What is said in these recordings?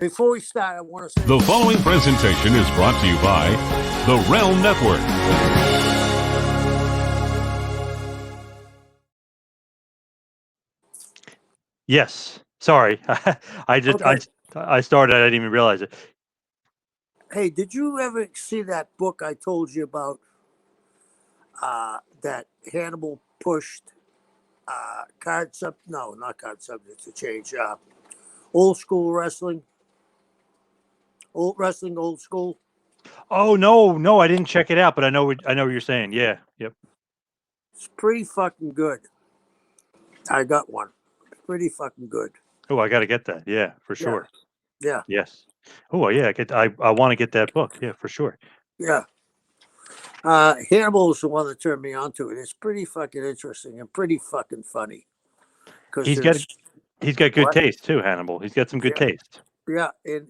Before we start, I want to say... The following presentation is brought to you by the Realm Network. Yes. Sorry. I started. I didn't even realize it. Hey, did you ever see that book I told you about that Hannibal pushed not card subject to change. Old school wrestling. Old school. Oh no, I didn't check it out, but I know what you're saying. Yeah. Yep. It's pretty fucking good. I got one. Pretty fucking good. Oh, I got to get that. Yeah, for sure. Yeah. Yes. Oh, yeah. I want to get that book. Yeah, for sure. Yeah. Hannibal is the one that turned me onto it. It's pretty fucking interesting and pretty fucking funny. He's got good taste too, Hannibal. He's got some good taste. Yeah, and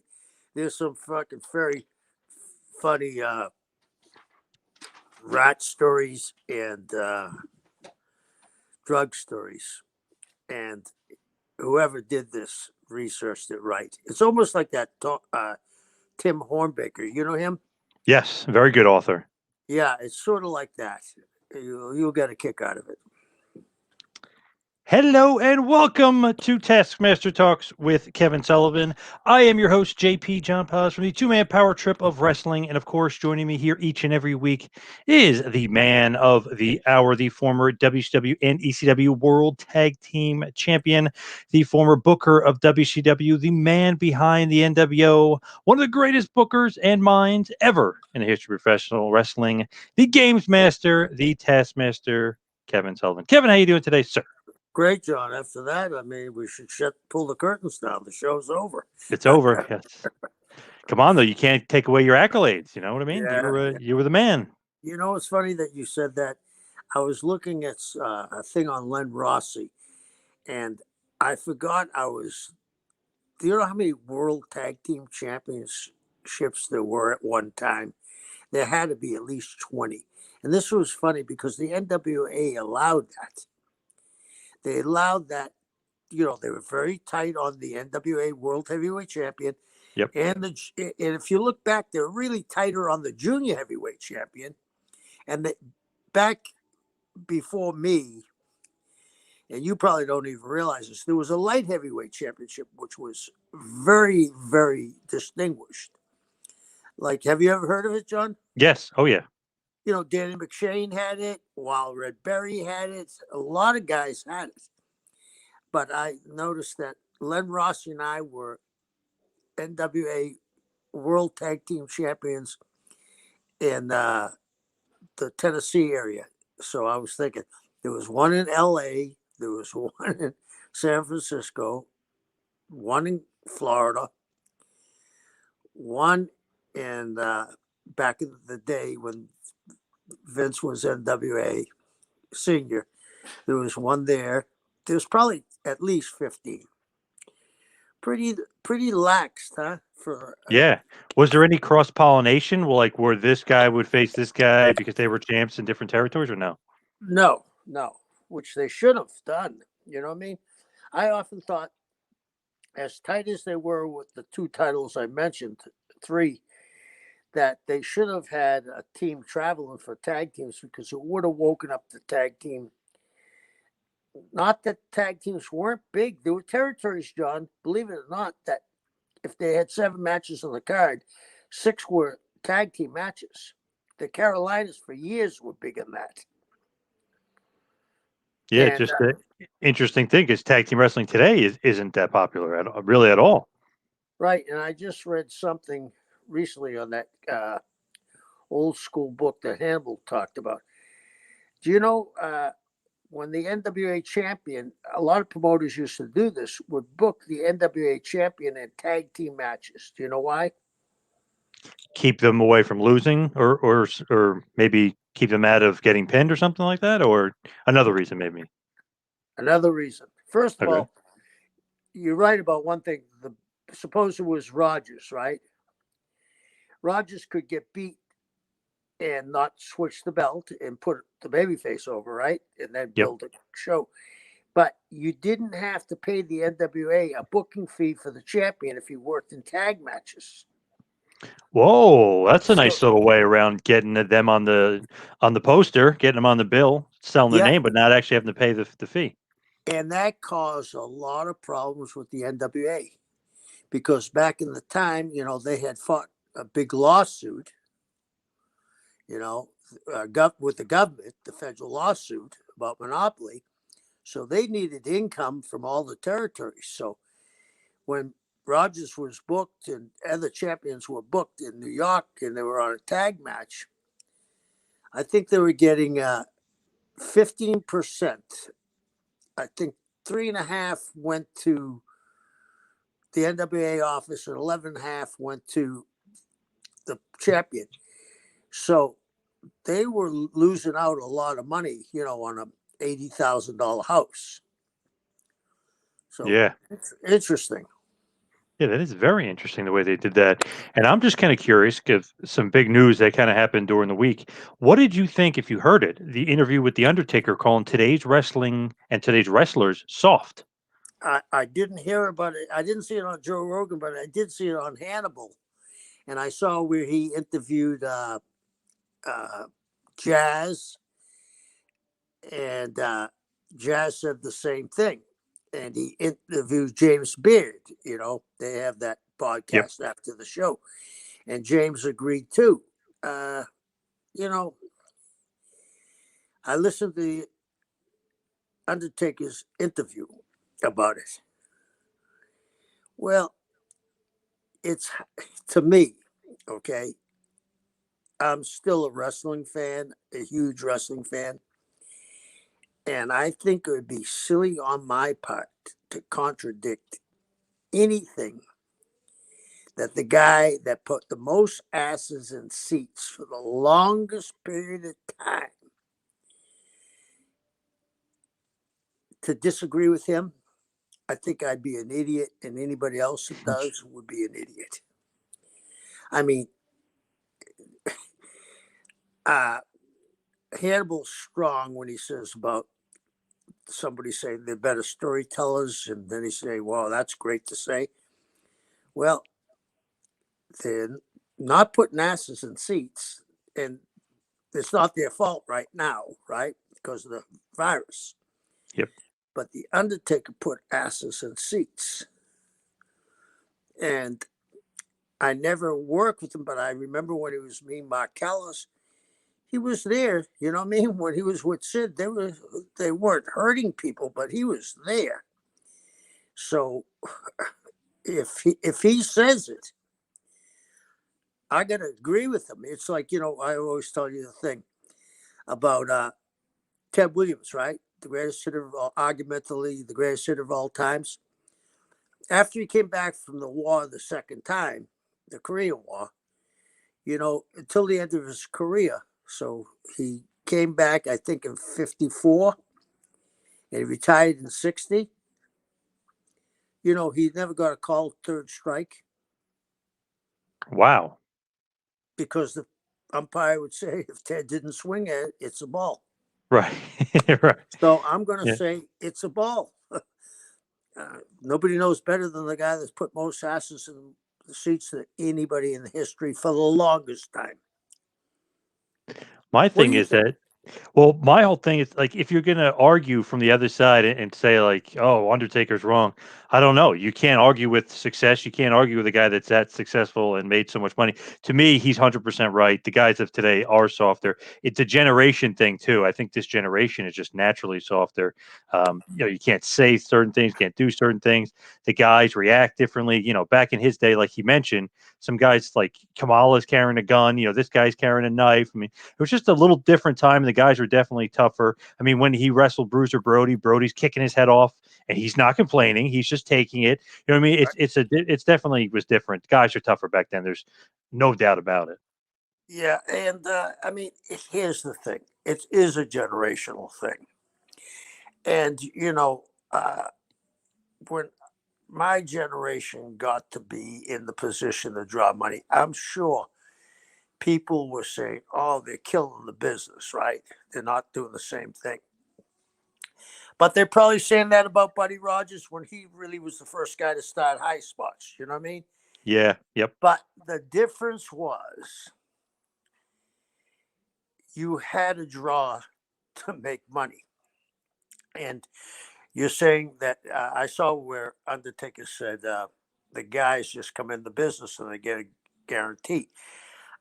there's some fucking very funny rat stories and drug stories. And whoever did this researched it right. It's almost like that Tim Hornbaker. You know him? Yes, very good author. Yeah, it's sort of like that. You'll get a kick out of it. Hello and welcome to Taskmaster Talks with Kevin Sullivan. I am your host, JP John Paz, from the two-man power trip of wrestling. And of course, joining me here each and every week is the man of the hour, the former WCW and ECW World Tag Team Champion, the former booker of WCW, the man behind the NWO, one of the greatest bookers and minds ever in the history of professional wrestling, the Games Master, the Taskmaster, Kevin Sullivan. Kevin, how you doing today, sir? Great, John. After that, I mean, we should pull the curtains down. The show's over. It's over. Yes. Come on, though. You can't take away your accolades. You know what I mean? Yeah, You were the man. You know, it's funny that you said that. I was looking at a thing on Len Rossi, and I forgot do you know how many World Tag Team Championships there were at one time? There had to be at least 20. And this was funny because the NWA allowed that. They allowed that, they were very tight on the NWA World Heavyweight Champion. Yep. And if you look back, they're really tighter on the Junior Heavyweight Champion. And back before me, and you probably don't even realize this, there was a light heavyweight championship, which was very, very distinguished. Like, have you ever heard of it, John? Yes. Oh, yeah. Danny McShane had it. Wild Red Berry had it. A lot of guys had it. But I noticed that Len Rossi and I were NWA World Tag Team Champions in the Tennessee area. So I was thinking there was one in LA, there was one in San Francisco, one in Florida, one in back in the day when Vince was NWA senior. There was one there. There's probably at least 15. Pretty laxed, huh? Yeah. Was there any cross-pollination? Well, like where this guy would face this guy because they were champs in different territories, or no? No. Which they should have done. You know what I mean? I often thought, as tight as they were with the two titles I mentioned, 3, that they should have had a team traveling for tag teams because it would have woken up the tag team. Not that tag teams weren't big. There were territories, John, believe it or not, that if they had 7 matches on the card, 6 were tag team matches. The Carolinas for years were big in that. Yeah, and, just an interesting thing is tag team wrestling today isn't that popular at all. Right, and I just read something recently on that old school book that Hannibal talked about. Do you know when the NWA champion, a lot of promoters used to do this, would book the NWA champion in tag team matches. Do you know why? Keep them away from losing, or maybe keep them out of getting pinned or something like that, or another reason maybe. Another reason. First of all, you're right about one thing. Suppose it was Rogers, right? Rogers could get beat and not switch the belt and put the babyface over, right? And then build a show. but you didn't have to pay the NWA a booking fee for the champion if he worked in tag matches. Whoa, that's a So nice little way around getting them on the poster, getting them on the bill, selling their yeah, name, but not actually having to pay the fee. and that caused a lot of problems with the NWA because back in the time, they had fought a big lawsuit, you know, with the government, the federal lawsuit about monopoly. So they needed income from all the territories. So when Rogers was booked and other champions were booked in New York and they were on a tag match, I think they were getting 15%. I think 3.5 went to the NWA office and 11.5 went to the champion. So they were losing out a lot of money, on a $80,000 house. So Yeah. it's interesting. Yeah, that is very interesting the way they did that. And I'm just kind of curious, give some big news that kind of happened during the week. What did you think, if you heard it, the interview with The Undertaker calling today's wrestling and today's wrestlers soft? I didn't hear about it. I didn't see it on Joe Rogan, but I did see it on Hannibal. And I saw where he interviewed uh, Jazz, and Jazz said the same thing. And he interviewed James Beard. They have that Yep. podcast after the show. And James agreed too. You know, I listened to the Undertaker's interview about it. Well, it's to me, okay. I'm still a wrestling fan, a huge wrestling fan. And I think it would be silly on my part to contradict anything that the guy that put the most asses in seats for the longest period of time, to disagree with him, I think I'd be an idiot, and anybody else that does would be an idiot. I mean, uh, Hannibal's strong when he says about somebody saying they're better storytellers, and then he say, "Well, that's great to say." Well, they're not putting asses in seats, and it's not their fault right now, right? Because of the virus. Yep. But the Undertaker put asses in seats, and I never worked with him, but I remember when he was me, Mark Callis, he was there. You know what I mean? When he was with Sid, they weren't hurting people, but he was there. So if he says it, I got to agree with him. It's like, I always tell you the thing about Ted Williams, right? The greatest hitter of all, argumentally the greatest hitter of all times. After he came back from the war the second time, the Korean War, until the end of his career. So he came back, I think, in 54 and he retired in 60. He never got a call third strike Wow. because the umpire would say if Ted didn't swing at it, it's a ball. Right. Right. So I'm going to Yeah. say it's a ball. Nobody knows better than the guy that's put most asses in the seats than anybody in history for the longest time. My What do thing you is think? that, well, my whole thing is like if you're gonna argue from the other side and say like, "Oh, Undertaker's wrong," I don't know. You can't argue with success. You can't argue with a guy that's that successful and made so much money. To me, he's 100% right. The guys of today are softer. It's a generation thing too. I think this generation is just naturally softer. You can't say certain things, can't do certain things. The guys react differently. Back in his day, like he mentioned, some guys like Kamala's carrying a gun. This guy's carrying a knife. I mean, it was just a little different time. The guys were definitely tougher. I mean, when he wrestled Bruiser Brody, Brody's kicking his head off, and he's not complaining. He's just taking it. You know what I mean? It's definitely was different. Guys are tougher back then. There's no doubt about it. Yeah, and I mean, here's the thing: it is a generational thing, and when my generation got to be in the position to draw money, I'm sure people were saying, "Oh, they're killing the business, right? They're not doing the same thing." But they're probably saying that about Buddy Rogers when he really was the first guy to start high spots. You know what I mean? Yeah. Yep. But the difference was you had to draw to make money. And you're saying that I saw where Undertaker said the guys just come in the business and they get a guarantee.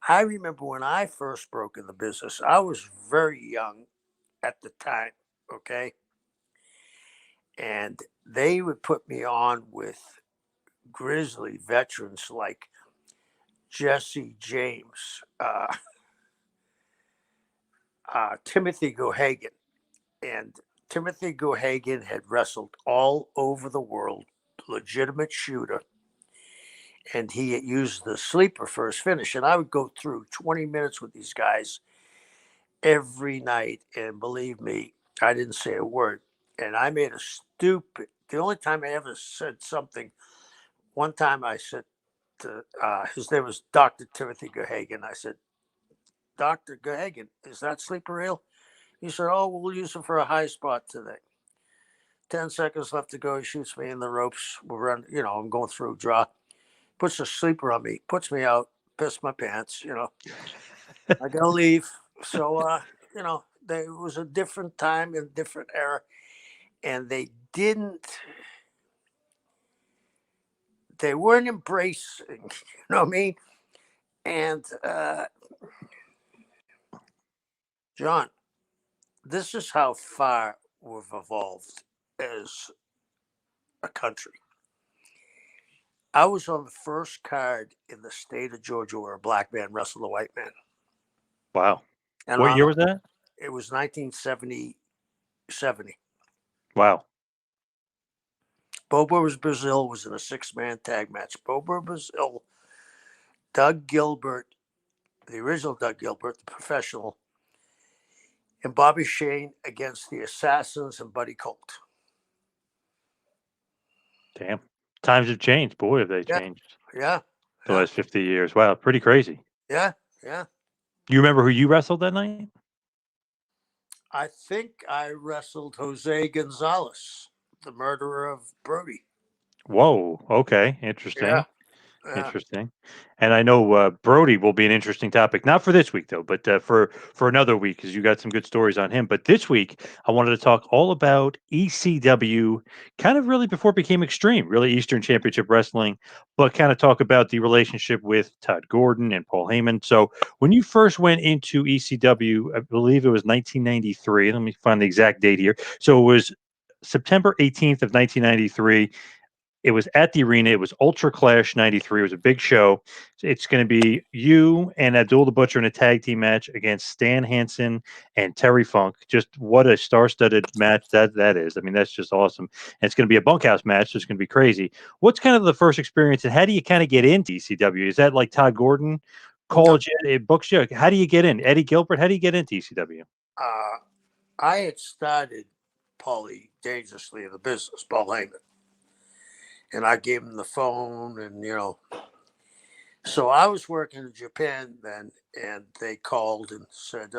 I remember when I first broke in the business, I was very young at the time, okay? And they would put me on with grizzly veterans like Jesse James, Timothy Gohagan. And Timothy Gohagan had wrestled all over the world, legitimate shooter. And he had used the sleeper for his finish. And I would go through 20 minutes with these guys every night. And believe me, I didn't say a word. And I made a the only time I ever said something, one time I said to, his name was Dr. Timothy Gohagan. I said, Dr. Gohagan, is that sleeper real? He said, oh, we'll use it for a high spot today. 10 seconds left to go. He shoots me in the ropes. We're running, I'm going through draw. Puts a sleeper on me, puts me out, piss my pants, I gotta leave. So there was a different time and different era. And they weren't embracing, you know what I mean? And John, this is how far we've evolved as a country. I was on the first card in the state of Georgia where a black man wrestled a white man. Wow. And What year was that? It was 1970. Wow. Bobo Brazil was in a 6-man tag match. Bobo Brazil, Doug Gilbert, the original Doug Gilbert, the professional, and Bobby Shane against the Assassins and Buddy Colt. Damn. Times have changed. Boy, have they changed. Yeah. The last 50 years. Wow. Pretty crazy. Yeah. You remember who you wrestled that night? I think I wrestled Jose Gonzalez, the murderer of Brody. Whoa. Okay. Interesting. Yeah. Interesting. And I know Brody will be an interesting topic, not for this week though, but for another week, because you got some good stories on him. But this week, I wanted to talk all about ECW, kind of really before it became Extreme, really Eastern Championship Wrestling, but kind of talk about the relationship with Todd Gordon and Paul Heyman. So when you first went into ECW, I believe it was 1993. Let me find the exact date here. So it was September 18th of 1993. It was at the arena. It was Ultra Clash 93. It was a big show. It's going to be you and Abdul the Butcher in a tag team match against Stan Hansen and Terry Funk. Just what a star-studded match that is. I mean, that's just awesome. And it's going to be a bunkhouse match, so it's going to be crazy. What's kind of the first experience, and how do you kind of get into ECW? Is that like Todd Gordon called you, it books you? How do you get in? Eddie Gilbert, how do you get into ECW? I had started Paulie dangerously in the business, Paul Heyman. And I gave him the phone, and so I was working in Japan then, and they called and said,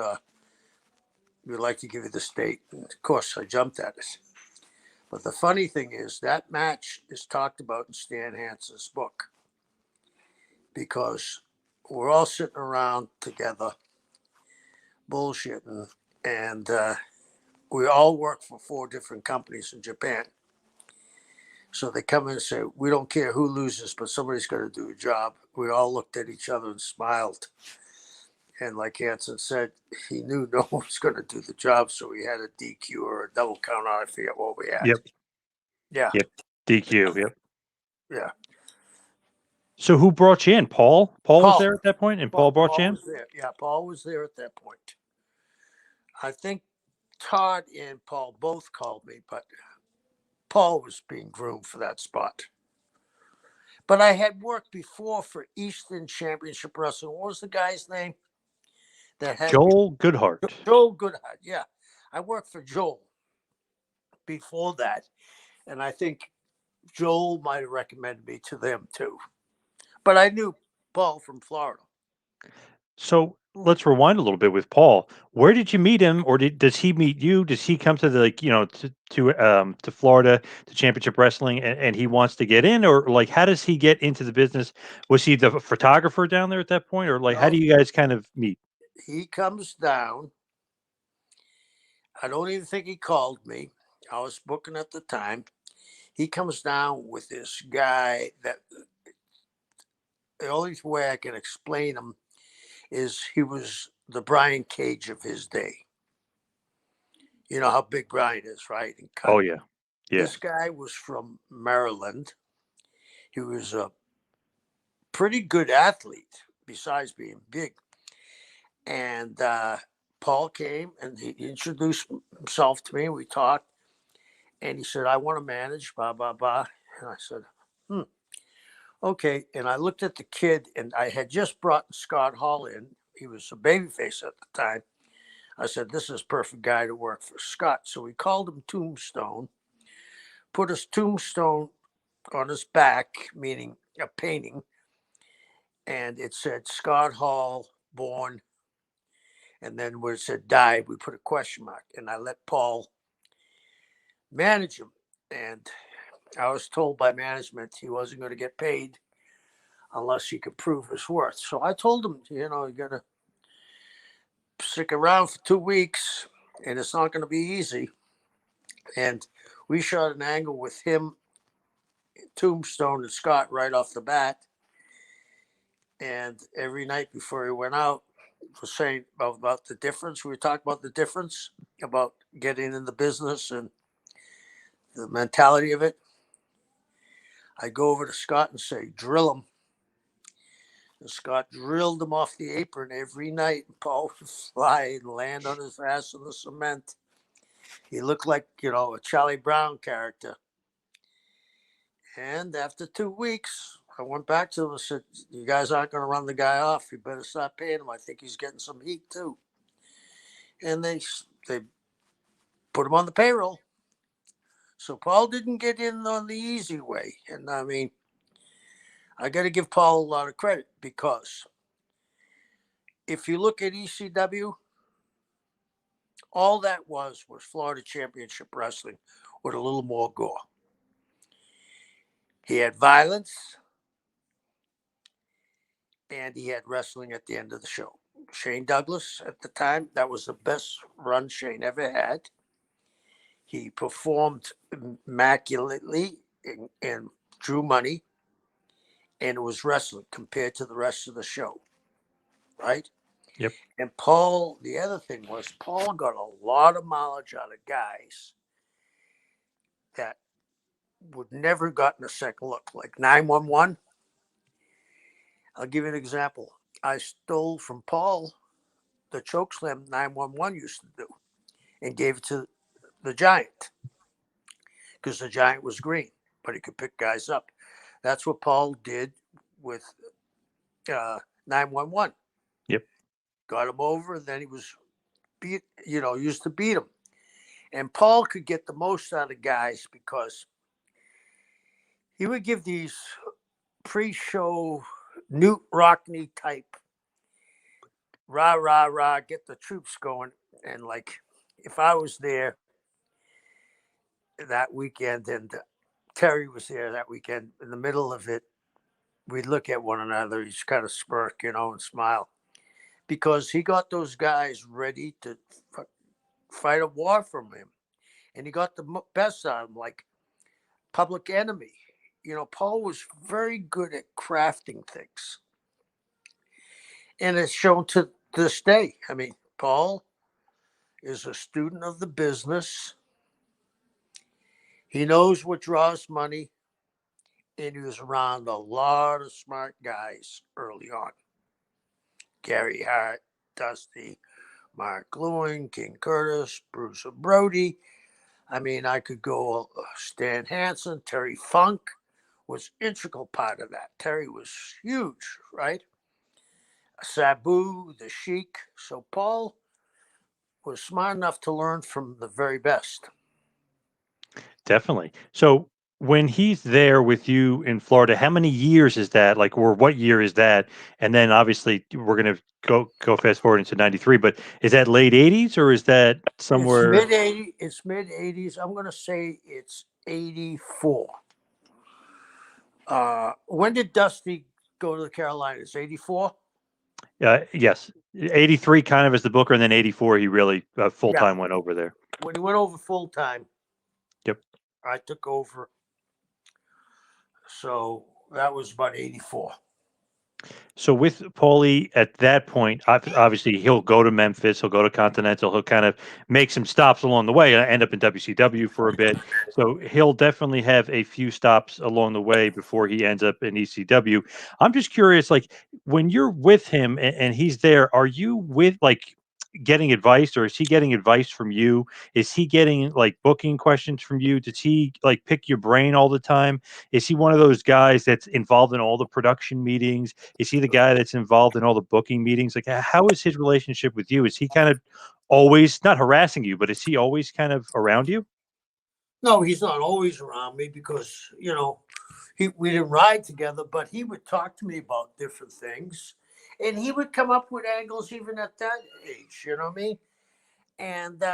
we'd like to give you the date. And of course, I jumped at it. But the funny thing is, that match is talked about in Stan Hansen's book because we're all sitting around together, bullshitting, and we all work for 4 different companies in Japan. So they come in and say, we don't care who loses, but somebody's got to do a job. We all looked at each other and smiled. And like Hansen said, he knew no one was going to do the job. So we had a DQ or a double count out. I forget what we had. Yep. Yeah. Yep. DQ. Yep. Yeah. So who brought you in? Paul? Paul was there at that point, and Paul brought you in? Was there. Yeah, Paul was there at that point. I think Todd and Paul both called me, but Paul was being groomed for that spot. But I had worked before for Eastern Championship Wrestling. What was the guy's name? Joel Goodhart. Joel Goodhart, yeah. I worked for Joel before that. And I think Joel might have recommended me to them too. But I knew Paul from Florida. So let's rewind a little bit with Paul. Where did you meet him, or does he meet you? Does he come to the to Florida to Championship Wrestling, and he wants to get in, or like how does he get into the business? Was he the photographer down there at that point, or like how do No, you guys kind of meet? he comes down. I don't even think he called me. I was booking at the time. He comes down with this guy that the only way I can explain him is he was the Brian Cage of his day. You know how big Brian is, right? And cut. Oh yeah, yeah. This guy was from Maryland. He was a pretty good athlete, besides being big. And Paul came and he introduced himself to me. We talked, and he said, "I want to manage, blah blah blah." And I said, "Hmm, okay." And I looked at the kid, and I had just brought Scott Hall in. He was a babyface at the time. I said, "This is perfect guy to work for Scott." So we called him Tombstone. Put his tombstone on his back, meaning a painting, and it said Scott Hall born, and then where it said died, we put a question mark, and I let Paul manage him. And I was told by management he wasn't going to get paid unless he could prove his worth. So I told him, you got to stick around for 2 weeks, and it's not going to be easy. And we shot an angle with him, Tombstone, and Scott right off the bat. And every night before he went out, was saying about the difference. We were talking about the difference about getting in the business and the mentality of it. I go over to Scott and say, drill him. And Scott drilled him off the apron every night. And Paul would fly and land on his ass in the cement. He looked like, a Charlie Brown character. And after 2 weeks, I went back to him and said, "You guys aren't going to run the guy off. You better stop paying him. I think he's getting some heat too." And they put him on the payroll. So Paul didn't get in on the easy way. And I mean, I got to give Paul a lot of credit, because if you look at ECW, all that was Florida Championship Wrestling with a little more gore. He had violence, and he had wrestling at the end of the show. Shane Douglas at the time, that was the best run Shane ever had. He performed immaculately and drew money, and it was wrestling compared to the rest of the show, right? Yep. And Paul, the other thing was, Paul got a lot of mileage out of guys that would never gotten a second look, like 911. I'll give you an example. I stole from Paul the chokeslam 911 used to do and gave it to the Giant, because the Giant was green, but he could pick guys up. That's what Paul did with 911. Yep. Got him over, and then he was used to beat him. And Paul could get the most out of guys because he would give these pre-show Newt Rockney type rah rah rah, get the troops going. And like, if I was there that weekend and Terry was there that weekend, in the middle of it, we'd look at one another. He's kind of smirk, and smile, because he got those guys ready to fight a war from him, and he got the best out of him, like Public Enemy. Paul was very good at crafting things, and it's shown to this day. I mean, Paul is a student of the business. He knows what draws money, and he was around a lot of smart guys early on. Gary Hart, Dusty, Mark Lewin, King Curtis, Bruce Brody. I mean, I could go Stan Hansen, Terry Funk was integral part of that. Terry was huge, right? Sabu, the Sheik. So Paul was smart enough to learn from the very best. Definitely. So when he's there with you in Florida, how many years is that? Like, or what year is that? And then obviously we're gonna go fast forward into '93, but is that late '80s or is that It's somewhere? mid 80s. It's mid 80s. I'm going to say it's 84. When did Dusty go to the Carolinas? 84? Yes, '83 kind of as the booker, and then '84 he really full Yeah. time went over there. When he went over full time, Yep. I took over. So that was about 84. So with Paulie at that point, obviously he'll go to Memphis, he'll go to Continental, he'll kind of make some stops along the way, end up in WCW for a bit. So he'll definitely have a few stops along the way before he ends up in ECW. I'm just curious, like when you're with him and he's there, are you with like getting advice or is he getting advice from you? Is he getting like booking questions from you? Does he like pick your brain all the time? Is he one of those guys that's involved in all the production meetings? Is he the guy that's involved in all the booking meetings? Like, how is his relationship with you? Is he kind of always not harassing you, but is he always kind of around you? No, he's not always around me because, we didn't ride together, but he would talk to me about different things. And he would come up with angles even at that age, you know what I mean? And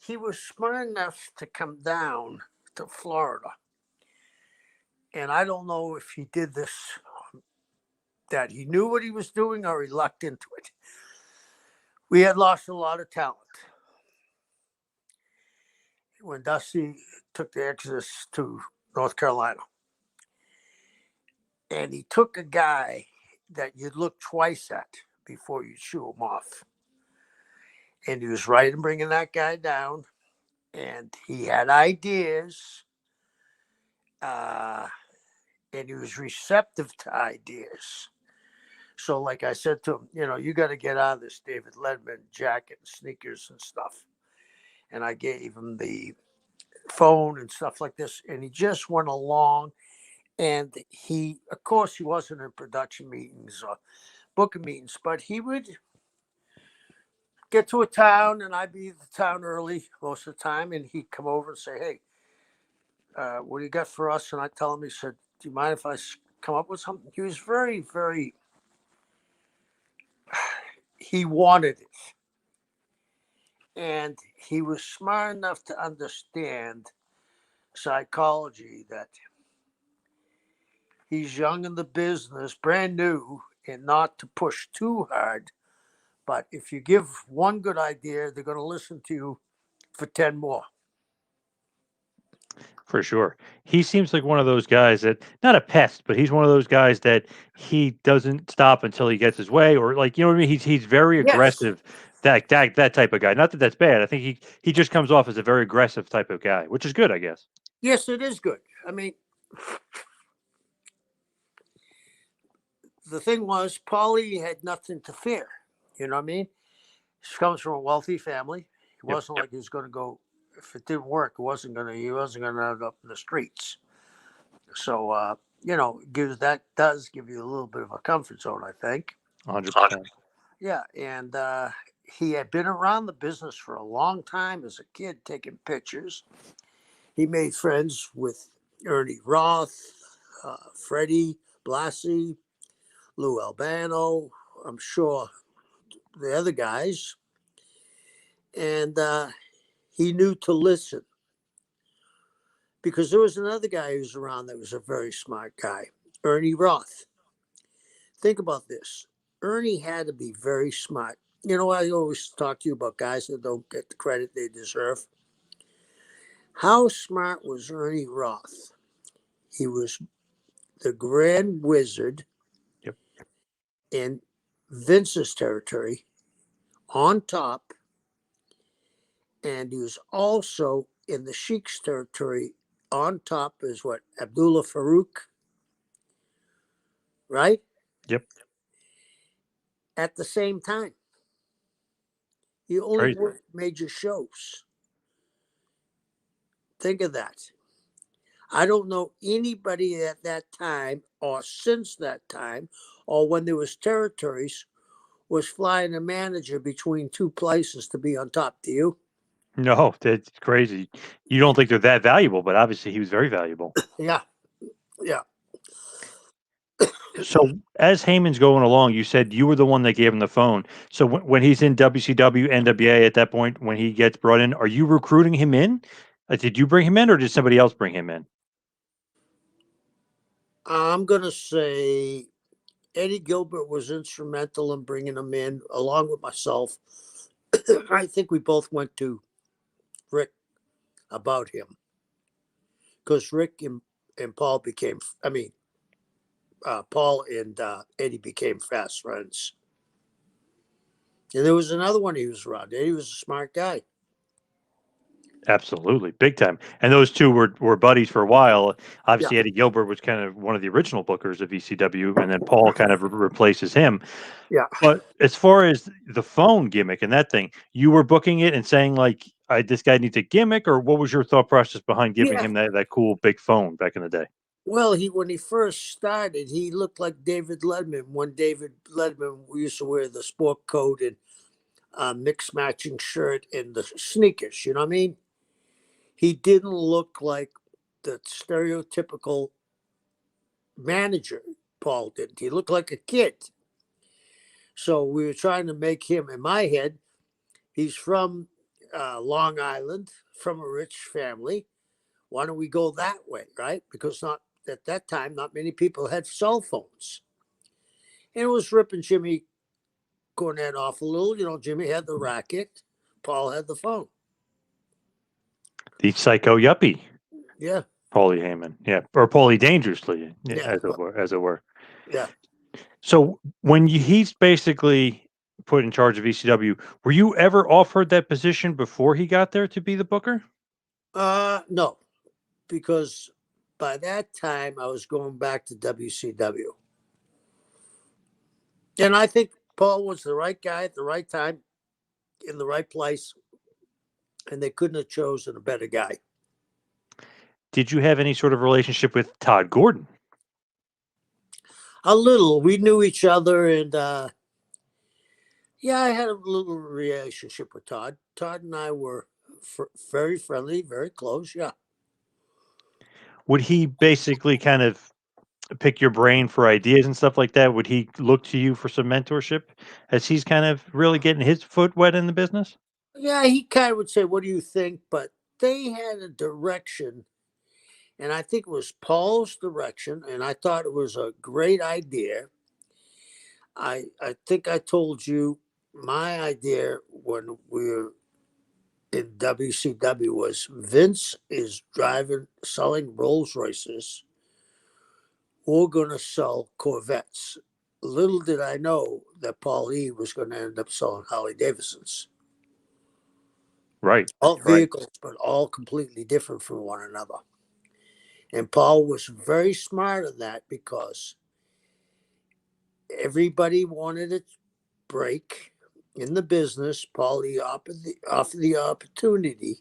he was smart enough to come down to Florida. And I don't know if he did this, that he knew what he was doing or he lucked into it. We had lost a lot of talent when Dusty took the Exodus to North Carolina. And he took a guy that you'd look twice at before you shoo him off. And he was right in bringing that guy down. And he had ideas, and he was receptive to ideas. So, like I said to him, you got to get out of this David Letterman jacket and sneakers and stuff. And I gave him the phone and stuff like this. And he just went along. And of course, he wasn't in production meetings or booking meetings, but he would get to a town and I'd be at the town early most of the time. And he'd come over and say, hey, what do you got for us? And I tell him, he said, do you mind if I come up with something? He was very, very, he wanted it. And he was smart enough to understand psychology, that he's young in the business, brand new, and not to push too hard. But if you give one good idea, they're going to listen to you for 10 more. For sure. He seems like one of those guys that not a pest, but he's one of those guys that he doesn't stop until he gets his way, or like you know what I mean. He's very Yes. aggressive. That type of guy. Not that that's bad. I think he just comes off as a very aggressive type of guy, which is good, I guess. Yes, it is good. I mean, the thing was, Paulie had nothing to fear. You know what I mean? He comes from a wealthy family. He Yep. wasn't like he was going to go. If it didn't work, he wasn't going to end up in the streets. So that does give you a little bit of a comfort zone, I think. 100%. Yeah, and he had been around the business for a long time as a kid, taking pictures. He made friends with Ernie Roth, Freddie Blassie, Lou Albano, I'm sure the other guys. And he knew to listen, because there was another guy who was around that was a very smart guy, Ernie Roth. Think about this. Ernie had to be very smart. I always talk to you about guys that don't get the credit they deserve. How smart was Ernie Roth? He was the grand wizard Yep. in Vince's territory on top, and he was also in the Sheik's territory on top as what, Abdullah Farouk, right? Yep. At the same time. He only Crazy. worked major shows. Think of that. I don't know anybody at that time or since that time or when there was territories was flying a manager between two places to be on top. Do you? No, that's crazy. You don't think they're that valuable, but obviously he was very valuable. Yeah, yeah, So as Heyman's going along, you said you were the one that gave him the phone. So when he's in WCW, NWA at that point, when he gets brought in, are you recruiting him in? Did you bring him in, or did somebody else bring him in? I'm gonna say Eddie Gilbert was instrumental in bringing him in, along with myself. I think we both went to Rick about him because Rick and Paul became, I mean, Paul and Eddie became fast friends. And there was another one he was around. Eddie was a smart guy. Absolutely, big time. And those two were buddies for a while. Yeah, Obviously, Eddie Gilbert was kind of one of the original bookers of ECW, and then Paul kind of replaces him. yeah, But as far as the phone gimmick and that thing, you were booking it and saying like, "This guy needs a gimmick," or what was your thought process behind giving yeah. him that cool big phone back in the day? Well, when he first started, he looked like David Letterman. When David Letterman used to wear the sport coat and mixed matching shirt and the sneakers. You know what I mean? He didn't look like the stereotypical manager. Paul didn't. He looked like a kid. So we were trying to make him, in my head, he's from Long Island, from a rich family. Why don't we go that way, right? Because not at that time, not many people had cell phones. And it was ripping Jimmy Cornette off a little. You know, Jimmy had the racket, Paul had the phone. The psycho yuppie, Yeah, Paulie Heyman, yeah, or Paulie Dangerously, yeah, yeah, as it were. yeah. So when he's basically put in charge of ECW, were you ever offered that position before he got there to be the booker? No, because by that time I was going back to WCW. And I think Paul was the right guy at the right time in the right place, and they couldn't have chosen a better guy. Did you have any sort of relationship with Todd Gordon? A little. We knew each other, and yeah, I had a little relationship with Todd. Todd and I were very friendly, very close. Yeah. Would he basically kind of pick your brain for ideas and stuff like that? Would he look to you for some mentorship as he's kind of really getting his foot wet in the business? Yeah, he kind of would say, "What do you think?" But they had a direction, and I think it was Paul's direction, and I thought it was a great idea. I think I told you my idea when we were in WCW was Vince is selling Rolls Royces. We're going to sell Corvettes. Little did I know that Paul E was going to end up selling Harley Davidsons. Right, All right. vehicles, but all completely different from one another. And Paul was very smart in that because everybody wanted a break in the business. Paul E offered the opportunity,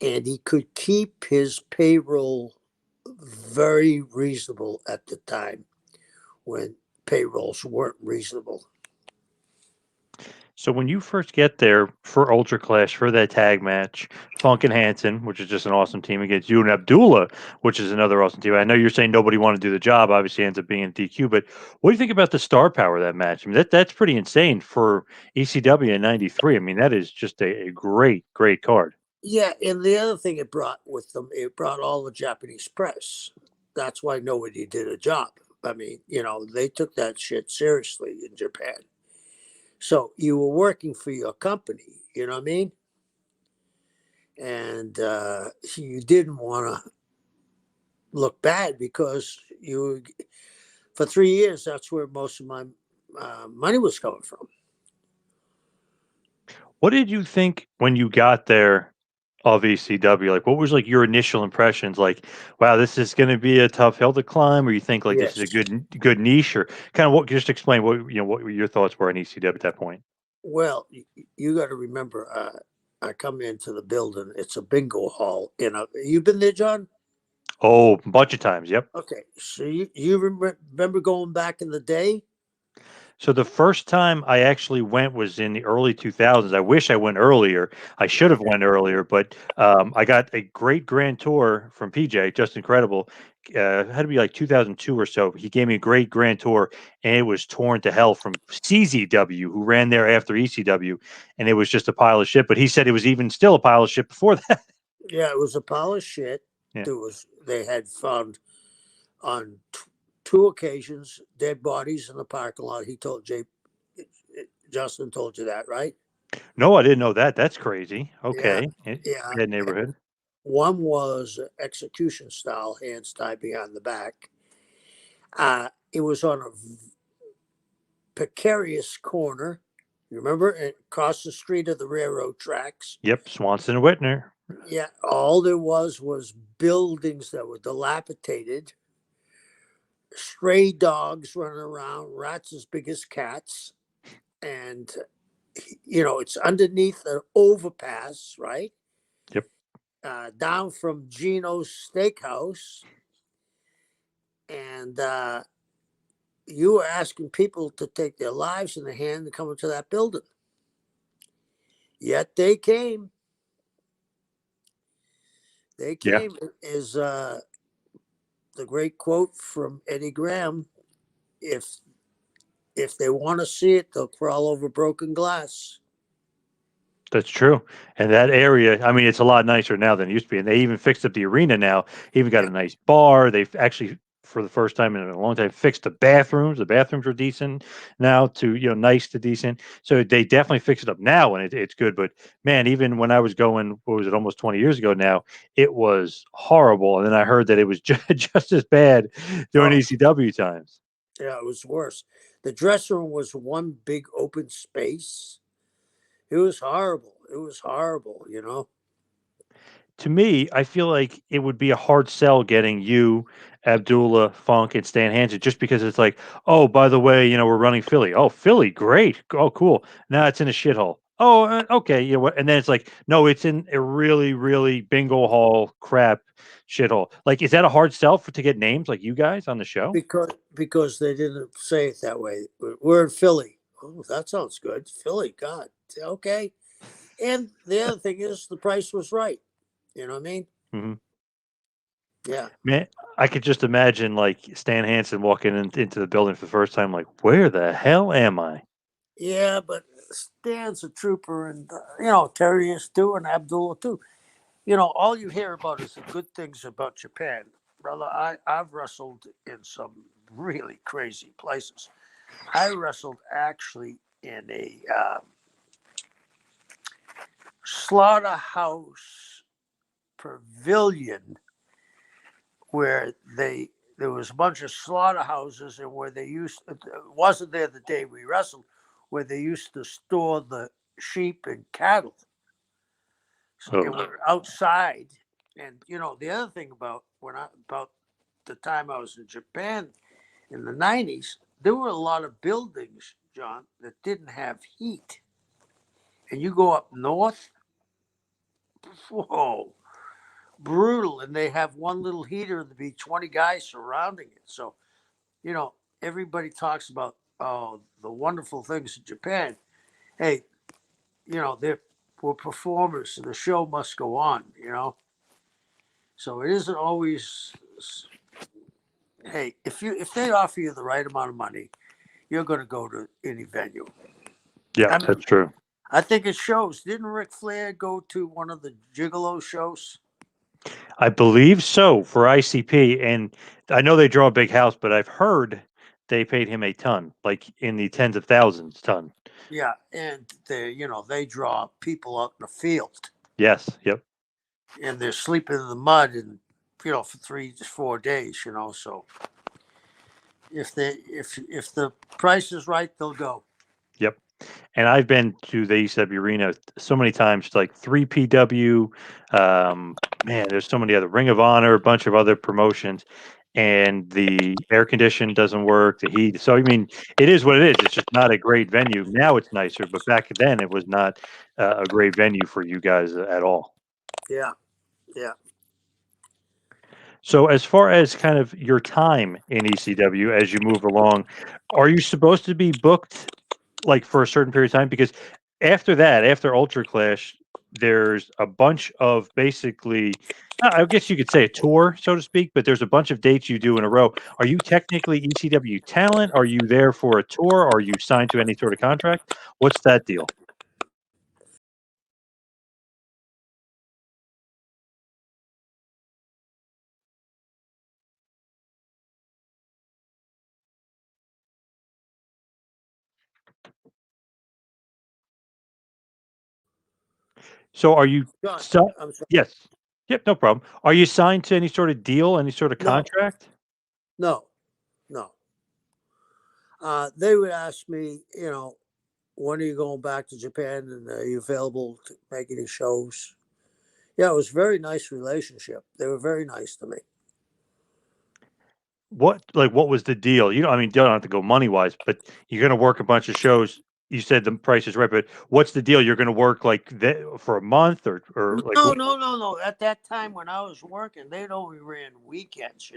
and he could keep his payroll very reasonable at the time when payrolls weren't reasonable. So when you first get there for Ultra Clash for that tag match, Funk and Hanson, which is just an awesome team against you and Abdullah, which is another awesome team. I know you're saying nobody wanted to do the job, obviously ends up being in DQ, but what do you think about the star power of that match? I mean, that's pretty insane for ECW in '93. I mean, that is just a great, great card. Yeah, and the other thing it brought with them, it brought all the Japanese press. That's why nobody did a job. I mean, you know, they took that shit seriously in Japan. So you were working for your company, you know what I mean? And you didn't want to look bad because for 3 years, that's where most of my money was coming from. What did you think when you got there of ECW? Like, what was like your initial impressions? Like, wow, this is going to be a tough hill to climb, or you think like this is Yes. a good niche, or kind of what? Just explain what your thoughts were on ECW at that point. Well, you got to remember, I come into the building. It's a bingo hall. You've been there, John? Oh, a bunch of times. Yep. Okay, so you remember going back in the day? So the first time I actually went was in the early 2000s. I wish I went earlier. I should have went earlier, but I got a great grand tour from PJ, just incredible. It had to be like 2002 or so. He gave me a great grand tour, and it was torn to hell from CZW, who ran there after ECW, and it was just a pile of shit. But he said it was even still a pile of shit before that. Yeah, it was a pile of shit. Yeah. They had found on two occasions dead bodies in the parking lot. He told Justin told you that, right? No, I didn't know that. That's crazy. Yeah, Okay. yeah. Bad neighborhood. One was execution style, hands tied behind the back. It was on a precarious corner. You remember, across the street of the railroad tracks. Yep. Swanson and Whitner. Yeah, all there was buildings that were dilapidated, stray dogs running around, rats as big as cats, and it's underneath an overpass, right? Yep. Down from Gino's Steakhouse, and you were asking people to take their lives in their hand to come into that building. Yet they came. They Yeah. came. Is the great quote from Eddie Graham: "If they want to see it, they'll crawl over broken glass." That's true. And that area, I mean, it's a lot nicer now than it used to be. And they even fixed up the arena now. Even got Yeah. a nice bar. They've actually, for the first time in a long time, fixed the bathrooms. The bathrooms are decent now to, nice to decent. So they definitely fixed it up now and it's good. But man, even when I was going, what was it, almost 20 years ago now, it was horrible. And then I heard that it was just as bad during Oh, ECW times. yeah, it was worse. The dressing room was one big open space. It was horrible. It was horrible. To me, I feel like it would be a hard sell getting you, Abdullah, Funk, and Stan Hansen just because it's like, oh, by the way, we're running Philly. Oh, Philly, great. Oh, cool. Now it's in a shithole. Oh, okay. You know what? And then it's like, no, it's in a really, really bingo hall crap shithole. Like, is that a hard sell to get names like you guys on the show? Because they didn't say it that way. We're in Philly. Oh, that sounds good. Philly, God, okay. And the other thing is, the price was right. You know what I mean? Hmm. Yeah. Man, I could just imagine like Stan Hansen walking into the building for the first time, like, where the hell am I? Yeah, but Stan's a trooper, and Terry is too, and Abdullah too. All you hear about is the good things about Japan, brother. I've wrestled in some really crazy places. I wrestled actually in a slaughterhouse pavilion where there was a bunch of slaughterhouses, and where they used it wasn't there the day we wrestled, where they used to store the sheep and cattle. So Oh, and we're outside, and the other thing about the time I was in Japan in the '90s, there were a lot of buildings, John, that didn't have heat, and you go up north, whoa, brutal, and they have one little heater to be 20 guys surrounding it. So you know, everybody talks about the wonderful things in Japan. Hey, we're performers, and the show must go on. So it isn't always. Hey, if they offer you the right amount of money, you're going to go to any venue. yeah, I mean, that's true. I think it shows. Didn't Ric Flair go to one of the Gigolo shows? I believe so for ICP, and I know they draw a big house, but I've heard they paid him a ton, like in the tens of thousands ton. Yeah, and they draw people out in the field, Yes, yep, and they're sleeping in the mud, and for 3 to 4 days. So if the price is right, they'll go. yep. And I've been to the ECW arena so many times, like 3PW. Man, there's so many other Ring of Honor, a bunch of other promotions, and the air condition doesn't work, the heat. So I mean, it is what it is. It's just not a great venue. Now it's nicer, but back then it was not a great venue for you guys at all. Yeah, yeah. So as far as kind of your time in ECW as you move along, are you supposed to be booked like for a certain period of time? Because after that, after Ultra Clash, there's a bunch of basically, I guess you could say a tour, so to speak, but there's a bunch of dates you do in a row. Are you technically ECW talent? Are you there for a tour? Are you signed to any sort of contract? What's that deal? So are you John, si- I'm sorry. yes. Yep, no problem. Are you signed to any sort of deal, any sort of No, contract? no, no. They would ask me, when are you going back to Japan and are you available to make any shows? Yeah, it was a very nice relationship. They were very nice to me. What was the deal? You know, I mean, you don't have to go money wise, but you're gonna work a bunch of shows. You said the price is right, but what's the deal? You're gonna work like for a month or like No, what? no, no, no. At that time when I was working, they'd only ran weekends,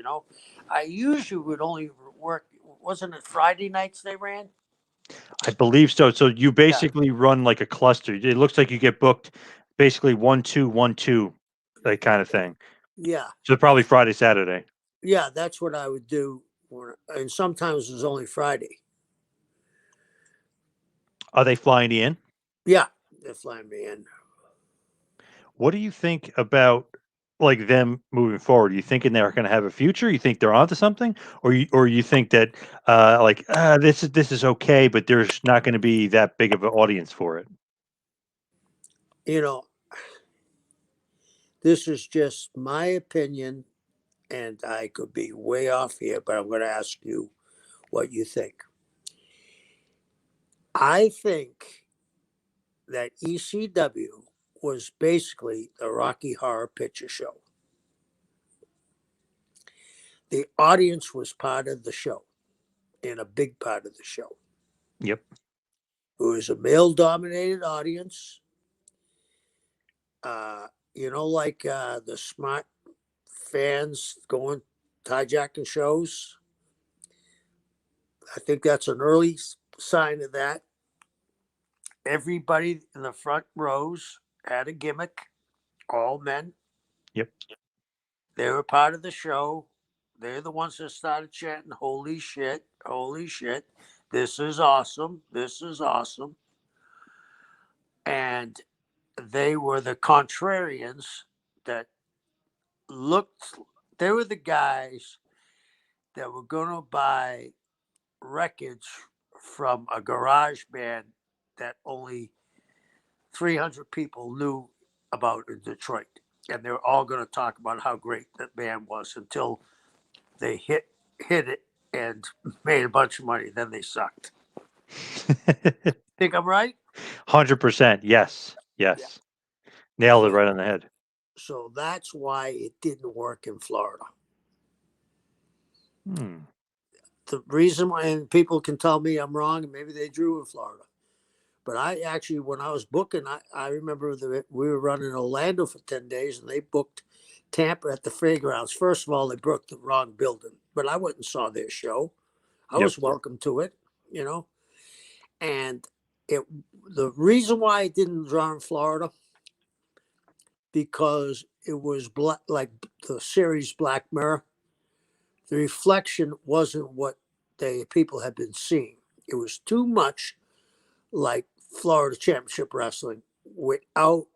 I usually would only work, wasn't it Friday nights they ran? I believe so. So you Yeah, basically run like a cluster. It looks like you get booked basically 1 2 1 2, like kind of thing. yeah, So probably Friday, Saturday. yeah. That's what I would do. And sometimes it was only Friday. Are they flying you in? Yeah, they're flying me in. What do you think about like them moving forward? You thinking they're going to have a future? You think they're onto something, or you think that this is okay, but there's not going to be that big of an audience for it? You know, this is just my opinion, and I could be way off here, but I'm going to ask you what you think. I think that ECW was basically the Rocky Horror Picture Show. The audience was part of the show and a big part of the show. Yep. It was a male dominated audience. Like the smart fans going hijacking shows. I think that's an early sign of that. Everybody in the front rows had a gimmick, all men. Yep. They were part of the show. They're the ones that started chanting, "Holy shit, holy shit, this is awesome, this is awesome." And they were the contrarians that looked, they were the guys that were going to buy records from a garage band that only 300 people knew about in Detroit. And they were all going to talk about how great that band was until they hit it and made a bunch of money. Then they sucked. Think I'm right? 100%. Yes. Yeah. Yes. Nailed it So right on the head. so that's why it didn't work in Florida. Hmm. The reason why, and people can tell me I'm wrong, and maybe they drew in Florida. But I actually, when I was booking, I remember that we were running Orlando for 10 days and they booked Tampa at the fairgrounds. First of all, they booked the wrong building, but I went and saw their show. I Yep. was welcome to it, you know. And it the reason why it didn't draw in Florida, because it was black, like the series Black Mirror. The reflection wasn't what the people had been seeing. It was too much like Florida Championship Wrestling without.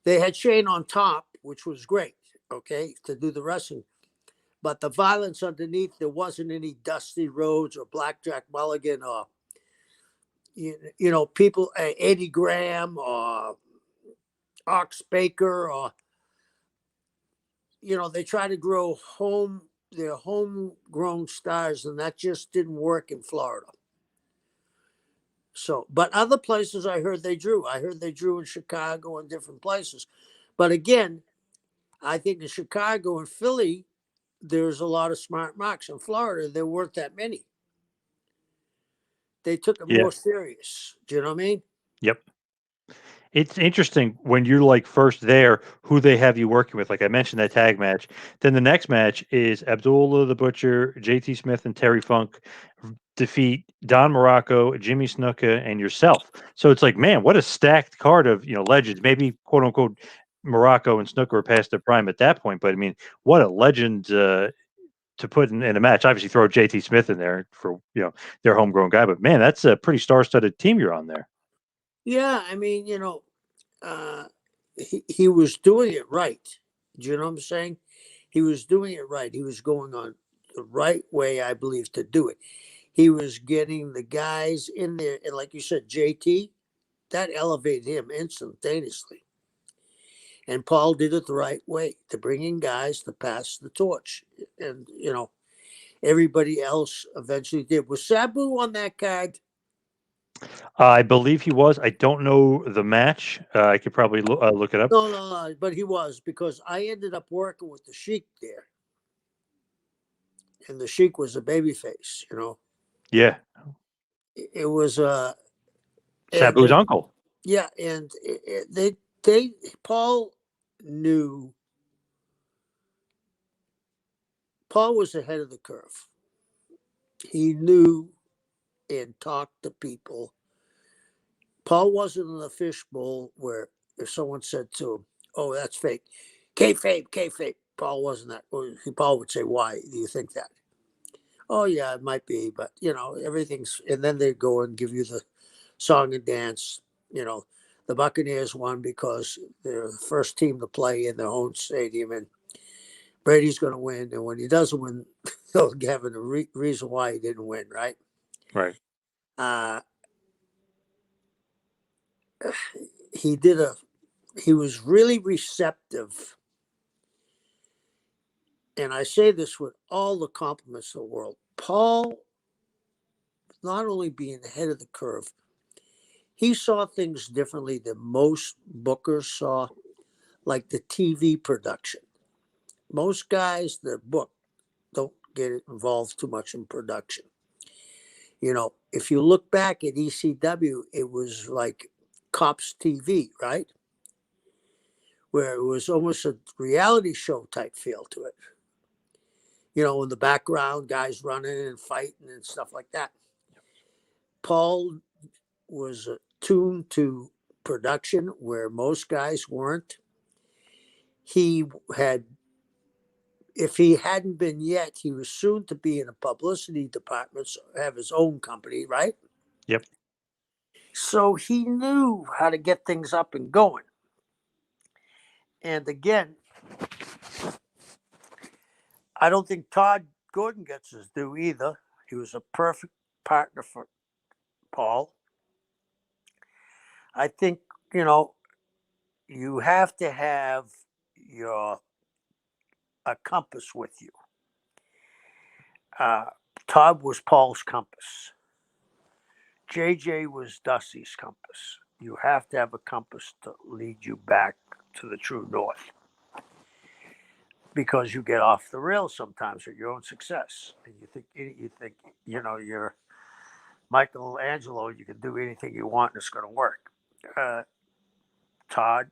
They had Shane on top, which was great, okay, to do the wrestling. But the violence underneath, there wasn't any Dusty Rhodes or Blackjack Mulligan or, people, Eddie Graham or Ox Baker or, they try to grow their homegrown stars, and that just didn't work in Florida. So, but other places I heard they drew. I heard they drew in Chicago and different places. But again, I think in Chicago and Philly, there's a lot of smart marks. In Florida, there weren't that many. They took it Yeah. more serious. Do you know what I mean? Yep. It's interesting when you're like first there, who they have you working with. Like I mentioned that tag match. Then the next match is Abdullah the Butcher, JT Smith, and Terry Funk defeat Don Morocco, Jimmy Snuka, and yourself. So it's like, man, what a stacked card of legends. Maybe quote unquote Morocco and Snuka were past their prime at that point, but I mean, what a legend to put in a match. Obviously, throw JT Smith in there for their homegrown guy, but man, that's a pretty star-studded team you're on there. Yeah, I mean, he was doing it right. Do you know what I'm saying? He was doing it right. He was going on the right way, I believe, to do it. He was getting the guys in there, and like you said, JT, that elevated him instantaneously. And Paul did it the right way to bring in guys to pass the torch. And, everybody else eventually did. Was Sabu on that card? I believe he was. I don't know the match. I could probably look it up. No, but he was, because I ended up working with the Sheik there. And the Sheik was a babyface, Yeah, It was and Sabu's uncle. yeah, and they Paul knew. Paul was ahead of the curve. He knew and talked to people. Paul wasn't in a fishbowl where if someone said to him, "Oh, that's fake," kayfabe, kayfabe. Paul wasn't that. Paul would say, "Why do you think that?" Oh yeah, it might be, but everything's. And then they go and give you the song and dance. The Buccaneers won because they're the first team to play in their own stadium, and Brady's going to win. And when he doesn't win, they'll give him a reason why he didn't win, right? Right. Uh, he was really receptive. And I say this with all the compliments in the world. Paul, not only being ahead of the curve, he saw things differently than most bookers saw, like the TV production. Most guys that book don't get involved too much in production. If you look back at ECW, it was like Cops TV, right? Where it was almost a reality show type feel to it. In the background, guys running and fighting and stuff like that. Paul was attuned to production where most guys weren't. He had, if he hadn't been yet, he was soon to be in a publicity department, so have his own company, right? Yep. So he knew how to get things up and going. And again, I don't think Todd Gordon gets his due either. He was a perfect partner for Paul. I think, you have to have your a compass with you. Uh, Todd was Paul's compass. JJ was Dusty's compass. You have to have a compass to lead you back to the true north, because you get off the rails sometimes at your own success, and you think you're Michelangelo. You can do anything you want, and it's going to work. Todd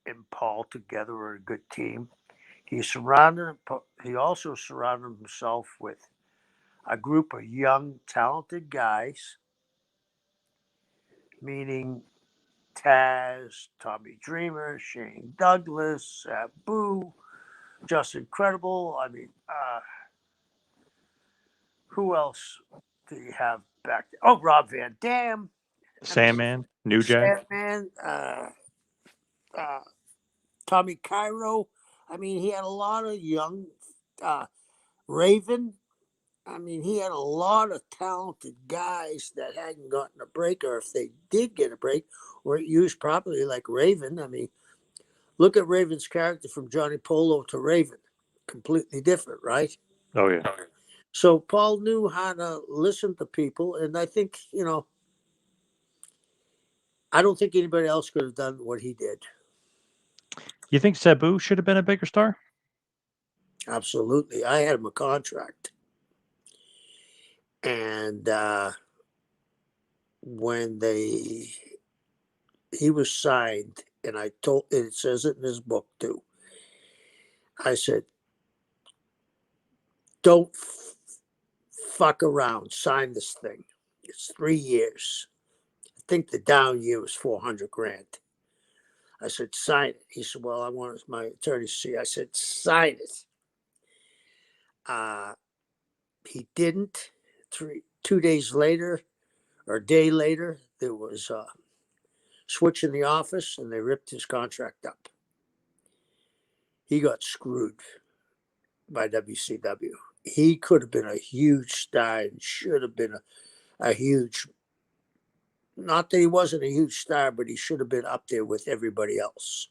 and Paul together are a good team. He also surrounded himself with a group of young, talented guys, meaning Taz, Tommy Dreamer, Shane Douglas, Sabu, just incredible. I mean, who else do you have back there? Oh, Rob Van Dam, Sandman, New Jack. Sandman, uh, Tommy Cairo. I mean, he had a lot of young Raven. I mean, he had a lot of talented guys that hadn't gotten a break, or if they did get a break, weren't used properly, like Raven. I mean, look at Raven's character from Johnny Polo to Raven. Completely different, right? Oh yeah. So Paul knew how to listen to people, and I think, I don't think anybody else could have done what he did. You think Sabu should have been a bigger star? Absolutely. I had him a contract. And when they he was signed, and it says it in his book too. I said, don't fuck around, sign this thing. It's 3 years. I think the down year was $400,000. I said, sign it. He said, well, I want my attorney to see. I said, sign it. He didn't. 2 days later, or a day later, there was a switch in the office, and they ripped his contract up. He got screwed by WCW. He could have been a huge star and should have been a huge, not that he wasn't a huge star, but he should have been up there with everybody else.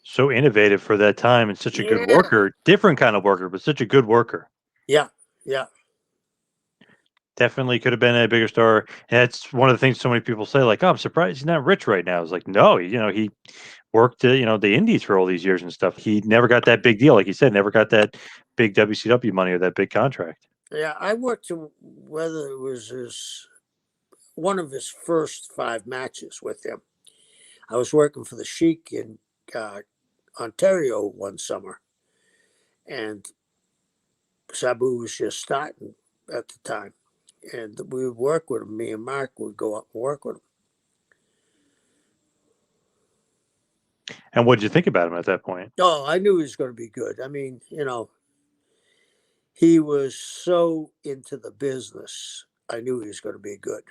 So innovative for that time and such a good worker. Different kind of worker, but such a good worker. Yeah, yeah. Definitely could have been a bigger star. And that's one of the things so many people say, like, oh, I'm surprised he's not rich right now. It's like, no, he worked, the indies for all these years and stuff. He never got that big deal. Like you said, never got that big WCW money or that big contract. Yeah, I worked whether it was one of his first 5 matches with him. I was working for the Sheik in Ontario one summer, and Sabu was just starting at the time. And we would work with him. Me and Mark would go up and work with him. And what did you think about him at that point? Oh, I knew he was going to be good. I mean, he was so into the business. I knew he was going to be good.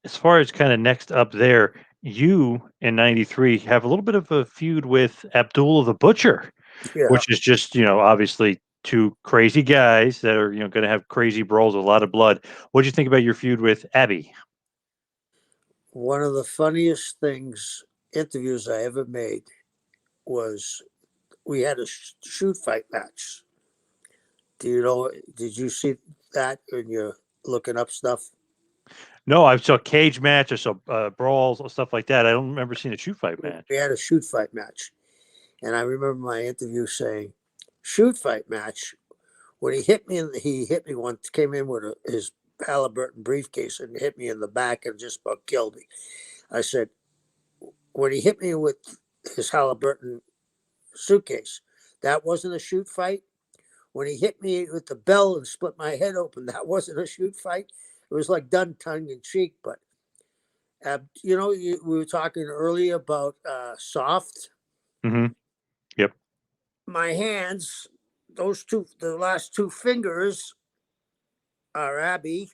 As far as kind of next up there, you in 93 have a little bit of a feud with Abdullah the Butcher, Yeah. which is just, obviously two crazy guys that are, going to have crazy brawls with a lot of blood. What do you think about your feud with Abby? One of the funniest interviews I ever made was we had a shoot fight match. Did you see that when you're looking up stuff? No, I saw cage match, I saw brawls, stuff like that. I don't remember seeing a shoot fight match. We had a shoot fight match. And I remember my interview saying, shoot fight match. When he hit me once, came in with his Halliburton briefcase and hit me in the back and just about killed me. I said, when he hit me with his Halliburton suitcase, that wasn't a shoot fight. When he hit me with the bell and split my head open, that wasn't a shoot fight. It was like done tongue in cheek. But, we were talking earlier about soft. Mm-hmm. Yep. My hands, the last 2 fingers are Abby,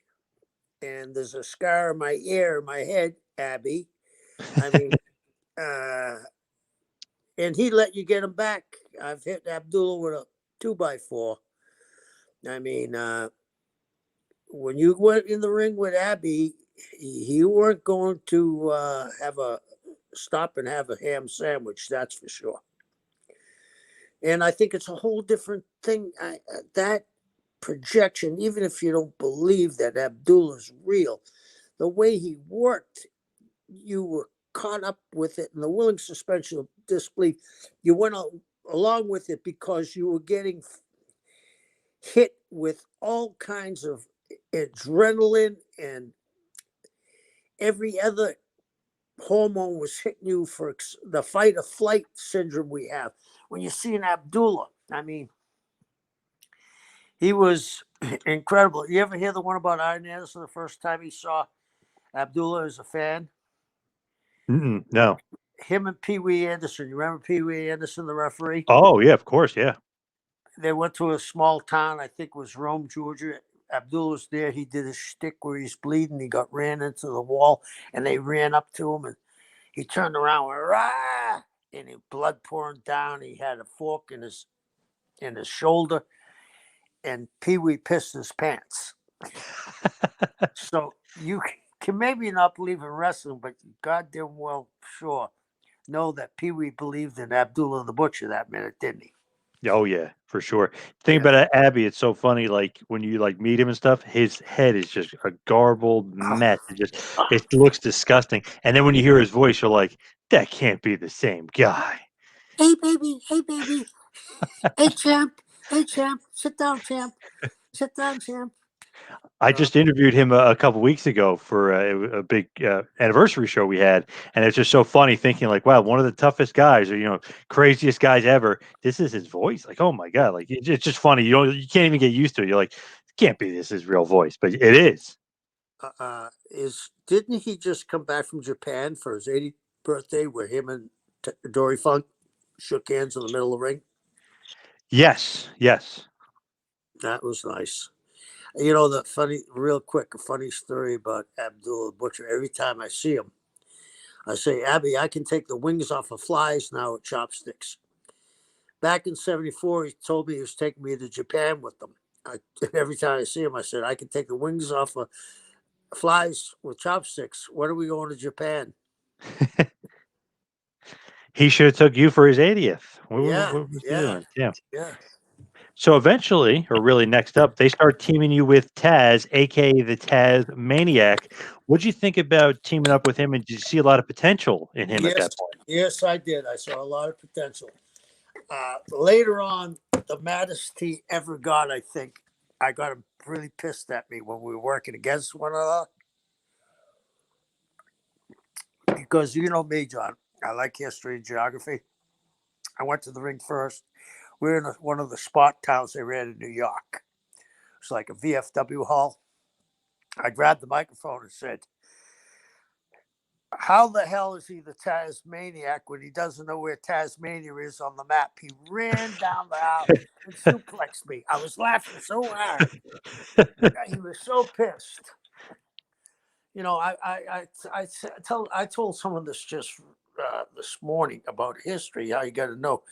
and there's a scar on my ear, my head, Abby. I mean, and he let you get him back. I've hit Abdullah with a 2x4. I mean, when you went in the ring with Abby, you weren't going to stop and have a ham sandwich, that's for sure. And I think it's a whole different thing. That projection, even if you don't believe that Abdullah's real, the way he worked, you were caught up with it, and the willing suspension of disbelief. You went along with it because you were getting hit with all kinds of adrenaline, and every other hormone was hitting you for the fight or flight syndrome we have. When you see an Abdullah, I mean, he was incredible. You ever hear the one about Arn Anderson the first time he saw Abdullah as a fan? No. Him and Pee Wee Anderson. You remember Pee Wee Anderson, the referee? Oh, yeah, of course, yeah. They went to a small town, I think it was Rome, Georgia. Abdullah was there. He did a shtick where he's bleeding. He ran into the wall, and they ran up to him, and he turned around and went, rah! And blood pouring down. He had a fork in his shoulder, and Pee Wee pissed his pants. So you can maybe not believe in wrestling, but you goddamn well sure know that Pee Wee believed in Abdullah the Butcher that minute, didn't he? Oh yeah, for sure. Think about Abby. It's so funny. Like when you meet him and stuff, his head is just a garbled mess. It looks disgusting. And then when you hear his voice, you're like, that can't be the same guy. Hey baby, hey champ, sit down, champ, I You know? just interviewed him a couple weeks ago for a big anniversary show we had, and it's just so funny thinking like, wow, one of the toughest guys, or craziest guys ever. This is his voice. Like, oh my god, like it's just funny. You can't even get used to it. You're like, it can't be this his real voice, but it is. Is didn't he just come back from Japan for his 80th birthday, where him and Dory Funk shook hands in the middle of the ring? Yes, yes. That was nice. You know, the funny, real quick, a funny story about Abdullah Butcher. Every time I see him, I say, Abby, I can take the wings off of flies now with chopsticks. Back in '74, he told me he was taking me to Japan with them. Every time I see him, I said, I can take the wings off of flies with chopsticks. When are we going to Japan? He should have took you for his 80th. Yeah, What was he yeah, doing? Yeah. yeah. So eventually, or really next up, they start teaming you with Taz, aka the Taz Maniac. What'd you think about teaming up with him, and did you see a lot of potential in him at Yes, that point? yes, I did. I saw a lot of potential. Later on, the maddest he ever got, I think, I got him really pissed at me when we were working against one another. Because you know me, John, I like history and geography. I went to the ring first. We were in one of the spot towns they ran in New York. It's like a VFW hall. I grabbed the microphone and said, how the hell is he the Tasmaniac when he doesn't know where Tasmania is on the map? He ran down the aisle and suplexed me. I was laughing so hard. He was so pissed. You know, I told someone this just this morning about history. How you got to know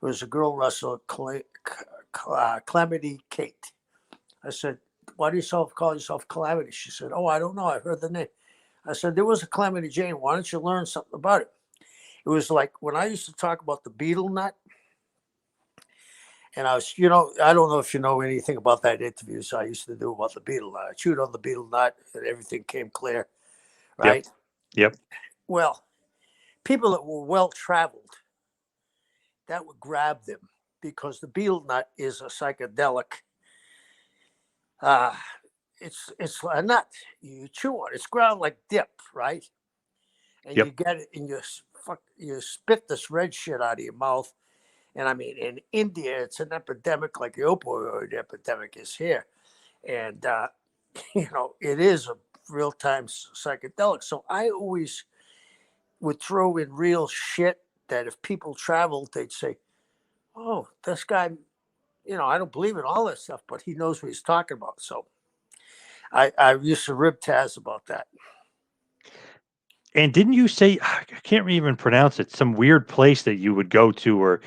it was a girl wrestler, Calamity Kate. I said, "Why do you call yourself Calamity?" She said, "Oh, I don't know. I heard the name." I said, "There was a Calamity Jane. Why don't you learn something about it?" It was like when I used to talk about the beetle nut, and I was, I don't know if you know anything about that interview. So I used to do about the beetle nut. I chewed on the beetle nut, and everything came clear, Yep, right? yep, Well, people that were well traveled, that would grab them because the beetle nut is a psychedelic. Uh, it's a nut. You chew on it. It's ground like dip, right? And yep. you get it, and you spit this red shit out of your mouth. And I mean, in India, it's an epidemic like the opioid epidemic is here, and it is a real time psychedelic. So I always would throw in real shit that if people traveled, they'd say, "Oh, this guy." I don't believe in all that stuff, but he knows what he's talking about. So I used to rib Taz about that. And didn't you say I can't even pronounce it? Some weird place that you would go to, or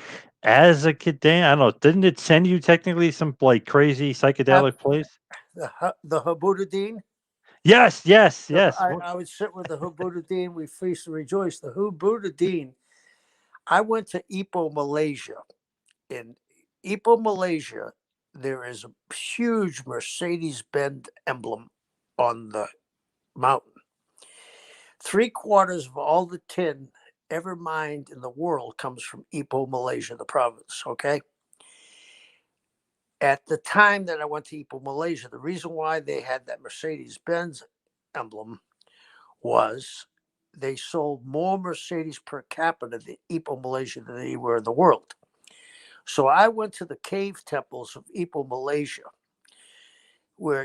as a kid, I don't know. Didn't it send you technically some like crazy Uh, psychedelic place? the Habudadeen. Yes, yes, yes. I would sit with the Habudadeen. We feast and rejoice. The Habudadeen. I went to Ipoh, Malaysia. In Ipoh, Malaysia, there is a huge Mercedes-Benz emblem on the mountain. 3/4 of all the tin ever mined in the world comes from Ipoh, Malaysia, the province. Okay. At the time that I went to Ipoh, Malaysia, the reason why they had that Mercedes Benz emblem was they sold more Mercedes per capita in Ipoh, Malaysia than anywhere in the world. So I went to the cave temples of Ipoh, Malaysia, where,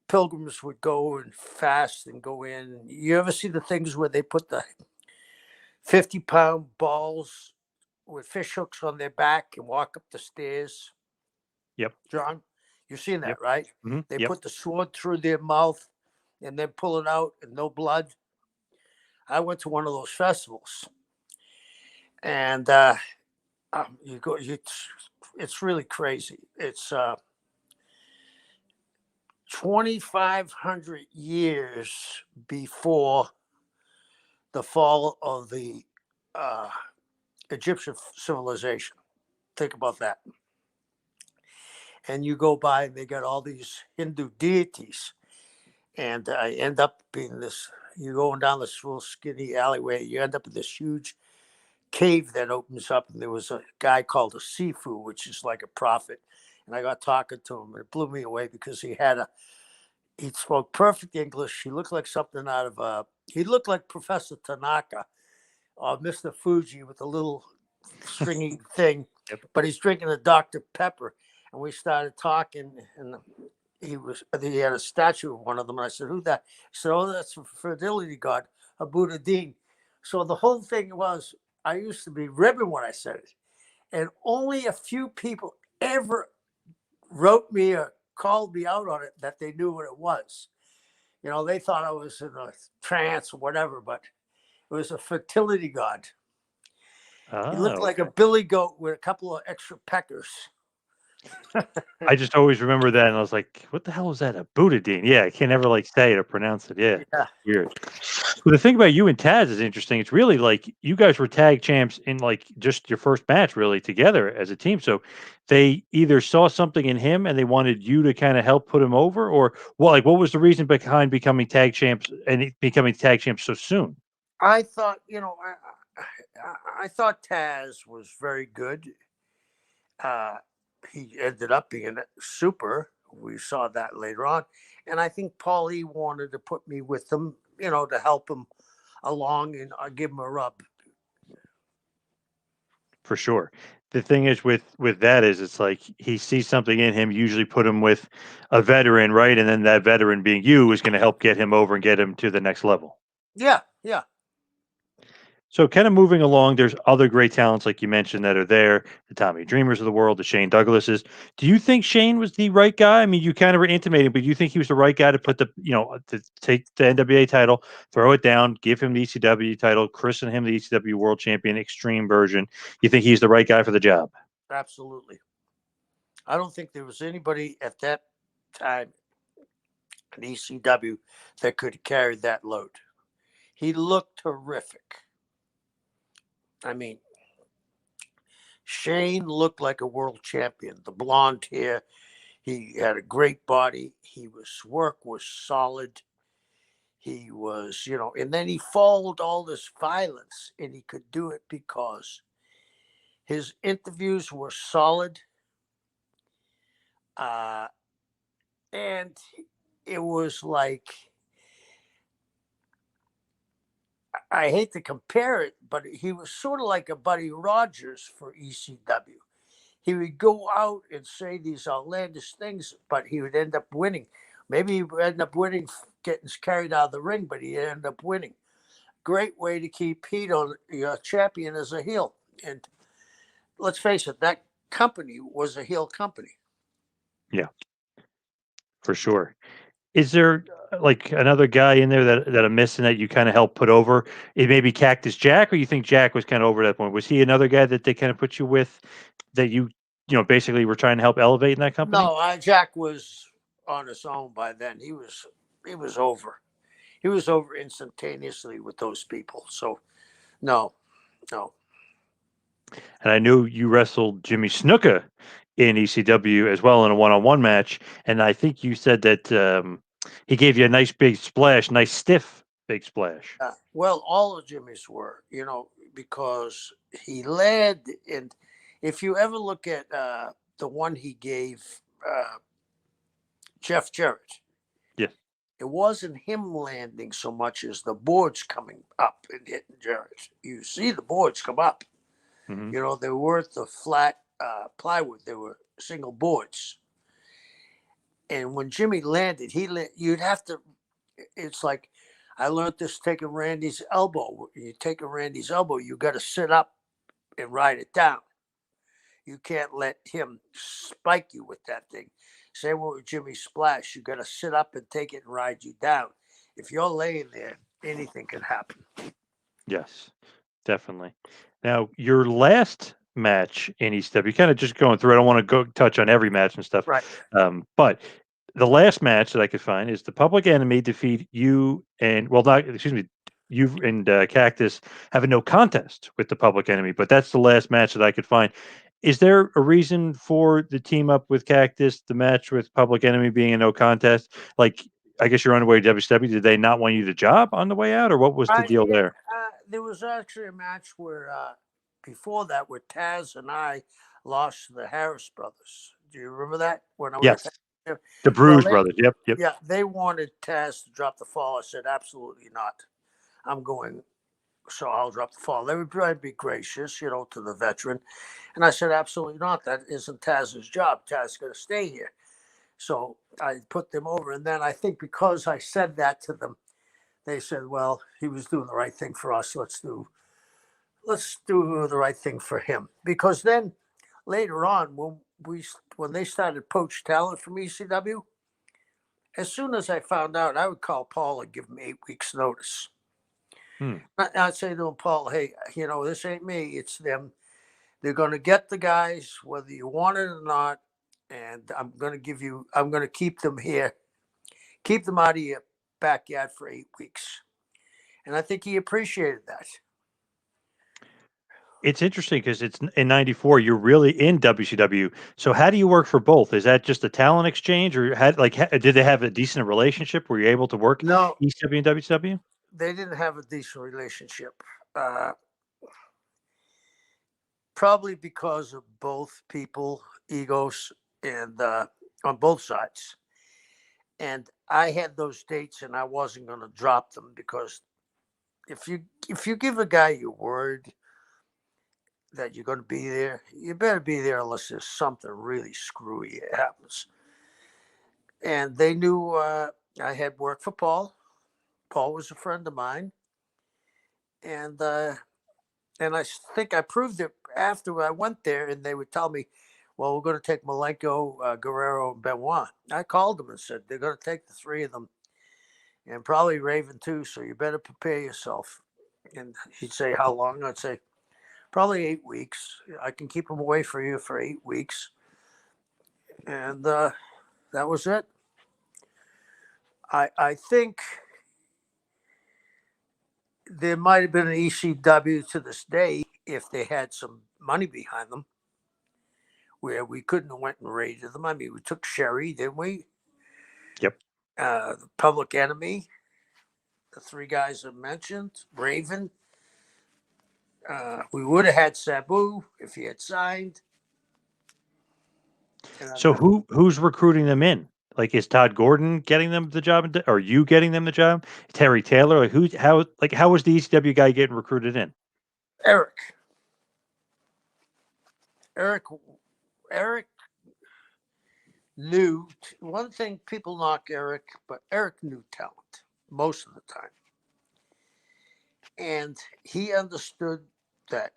pilgrims would go and fast and go in. You ever see the things where they put the 50-pound balls with fish hooks on their back and walk up the stairs? Yep, John, you've seen yep, that, right? They yep. put the sword through their mouth and then pull it out and no blood. I went to one of those festivals, and you go. It's really crazy. It's 2,500 years before the fall of the uh, Egyptian civilization. Think about that. And you go by, and they got all these Hindu deities, and I end up being this. You're going down this real skinny alleyway. You end up in this huge cave that opens up, and there was a guy called a Sifu, which is like a prophet. And I got talking to him, and it blew me away because he had He spoke perfect English. He looked like something out of he looked like Professor Tanaka or Mr. Fuji with a little stringy thing, Yep. but he's drinking a Dr. Pepper. And we started talking, and he had a statue of one of them. And I said, "Who that?" He said, "Oh, that's a fertility god, a Buddha Dean." So the whole thing was, I used to be ribbing when I said it. And only a few people ever wrote me or called me out on it that they knew what it was. They thought I was in a trance or whatever, but it was a fertility god. He looked like a billy goat with a couple of extra peckers. I just always remember that, and I was like, "What the hell is that? A Buddha-Dean?" Yeah, I can't ever say it or pronounce it. Yeah, Yeah, weird. Well, the thing about you and Taz is interesting. It's really like you guys were tag champs in just your first match, really together as a team. So they either saw something in him and they wanted you to kind of help put him over, or what was the reason behind becoming tag champs and becoming tag champs so soon? I thought, I thought Taz was very good. Uh, he ended up being super. We saw that later on, and I think Paulie wanted to put me with him, to help him along and give him a rub. For sure. The thing is with that is it's like he sees something in him, usually put him with a veteran, right? And then that veteran being you is going to help get him over and get him to the next level. Yeah, yeah. So kind of moving along, there's other great talents like you mentioned that are there, the Tommy Dreamers of the world, the Shane Douglases. Do you think Shane was the right guy? I mean, you kind of were intimating, but do you think he was the right guy to put to take the NWA title, throw it down, give him the ECW title, christen him the ECW World Champion Extreme version? You think he's the right guy for the job? Absolutely. I don't think there was anybody at that time in ECW that could carry that load. He looked terrific. I mean, Shane looked like a world champion. The blonde hair, he had a great body. His work was solid. He was, and then he followed all this violence, and he could do it because his interviews were solid. Uh, and it was like, I hate to compare it, but he was sort of like a Buddy Rogers for ECW. He would go out and say these outlandish things, but he would end up winning. Maybe he would end up winning, getting carried out of the ring, but he'd end up winning. Great way to keep heat on your champion as a heel. And let's face it, that company was a heel company. Yeah, for sure. Is there another guy in there that I'm missing that you kind of helped put over? It may be Cactus Jack, or you think Jack was kind of over that point? Was he another guy that they kind of put you with that basically were trying to help elevate in that company? No, Jack was on his own by then. He was over. He was over instantaneously with those people. So no, no. And I knew you wrestled Jimmy Snuka in ECW as well in a one-on-one match, and I think you said that he gave you a nice big splash, nice stiff big splash. Well, all of Jimmy's were, because he led. And if you ever look at the one he gave Jeff Jarrett, Yes. it wasn't him landing so much as the boards coming up and hitting Jarrett. You see the boards come up. Hmm. They weren't the flat plywood; they were single boards. And when Jimmy landed, you'd have to. It's like I learned this taking Randy's elbow. You take a Randy's elbow, you got to sit up and ride it down. You can't let him spike you with that thing. Same with Jimmy Splash. You got to sit up and take it and ride you down. If you're laying there, anything can happen. Yes, definitely. Now, your last match in ECW, kind of just going through. I don't want to go touch on every match and stuff, Right. but the last match that I could find is the Public Enemy defeat you and not excuse me, you and Cactus have a no contest with the Public Enemy, but that's the last match that I could find. Is there a reason for the team up with Cactus, the match with Public Enemy being a no contest? Like, I guess you're on the way to WCW. Did they not want you to job on the way out, or what was the deal Yeah, there? there was actually a match where before that, where Taz and I lost to the Harris brothers. Do you remember that when I was Yes. at? The Well, Bruise Brothers. Yep. Yep. yeah, they wanted Taz to drop the fall. I said, absolutely not. I'm going, so I'll drop the fall. They would try to be gracious, to the veteran. And I said, absolutely not. That isn't Taz's job. Taz's going to stay here. So I put them over. And then I think because I said that to them, they said, well, he was doing the right thing for us. Let's do the right thing for him. Because then later on, when they started poach talent from ECW, as soon as I found out, I would call Paul and give him 8 weeks notice. I'd say to him, Paul, hey, this ain't me, it's them. They're going to get the guys, whether you want it or not. And I'm going to keep them here, keep them out of your backyard for 8 weeks. And I think he appreciated that. It's interesting because it's in '94. You're really in WCW. So how do you work for both? Is that just a talent exchange, or did they have a decent relationship? Were you able to work No, ECW and WCW? they didn't have a decent relationship. Probably because of both people, egos, and on both sides. And I had those dates, and I wasn't going to drop them because if you give a guy your word that you're going to be there, you better be there unless there's something really screwy happens. And they knew I had worked for Paul. Paul was a friend of mine, and I think I proved it after I went there, and they would tell me, well, we're going to take Malenko, Guerrero, and Benoit. I called them and said, they're going to take the 3 of them and probably Raven too, so you better prepare yourself. And he'd say, how long? I'd say, probably 8 weeks. I can keep them away for you for 8 weeks. And that was it. I think there might have been an ECW to this day if they had some money behind them, where we couldn't have went and raided them. I mean, we took Sherry, didn't we? Yep. The Public Enemy, the 3 guys I mentioned, Raven. We would have had Sabu if he had signed. So who's recruiting them in? Like, is Todd Gordon getting them the job, or you getting them the job? Terry Taylor, how was the ECW guy getting recruited in? Eric. Eric knew one thing. People knock Eric, but Eric knew talent most of the time, and he understood that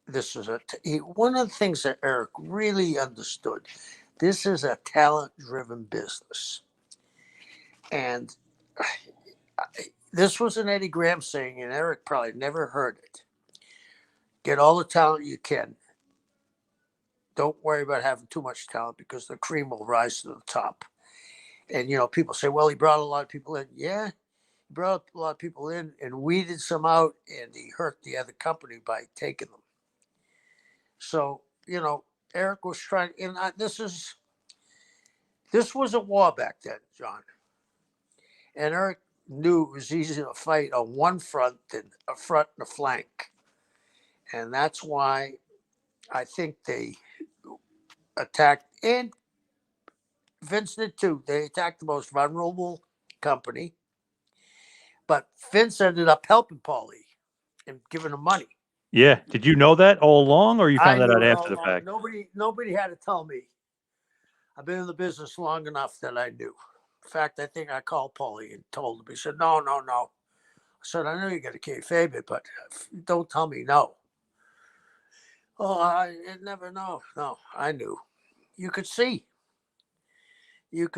this is one of the things that Eric really understood. This is a talent-driven business, and this was an Eddie Graham saying, and Eric probably never heard it. Get all the talent you can. Don't worry about having too much talent because the cream will rise to the top. And, people say, well, he brought a lot of people in. Yeah, he brought a lot of people in and weeded some out, and he hurt the other company by taking them. So, Eric was trying, and this was a war back then, John. And Eric knew it was easier to fight on one front than a front and a flank. And that's why I think they attacked, and Vince did too. They attacked the most vulnerable company, but Vince ended up helping Paulie and giving him money. Yeah. Did you know that all along, or you I found that knew out it after all the along. fact? Nobody had to tell me. I've been in the business long enough that I knew. In fact, I think I called Paulie and told him. He said, no. I said, I know you got to kayfabe it, but don't tell me no. Oh, I never know. No, I knew. You could see. You're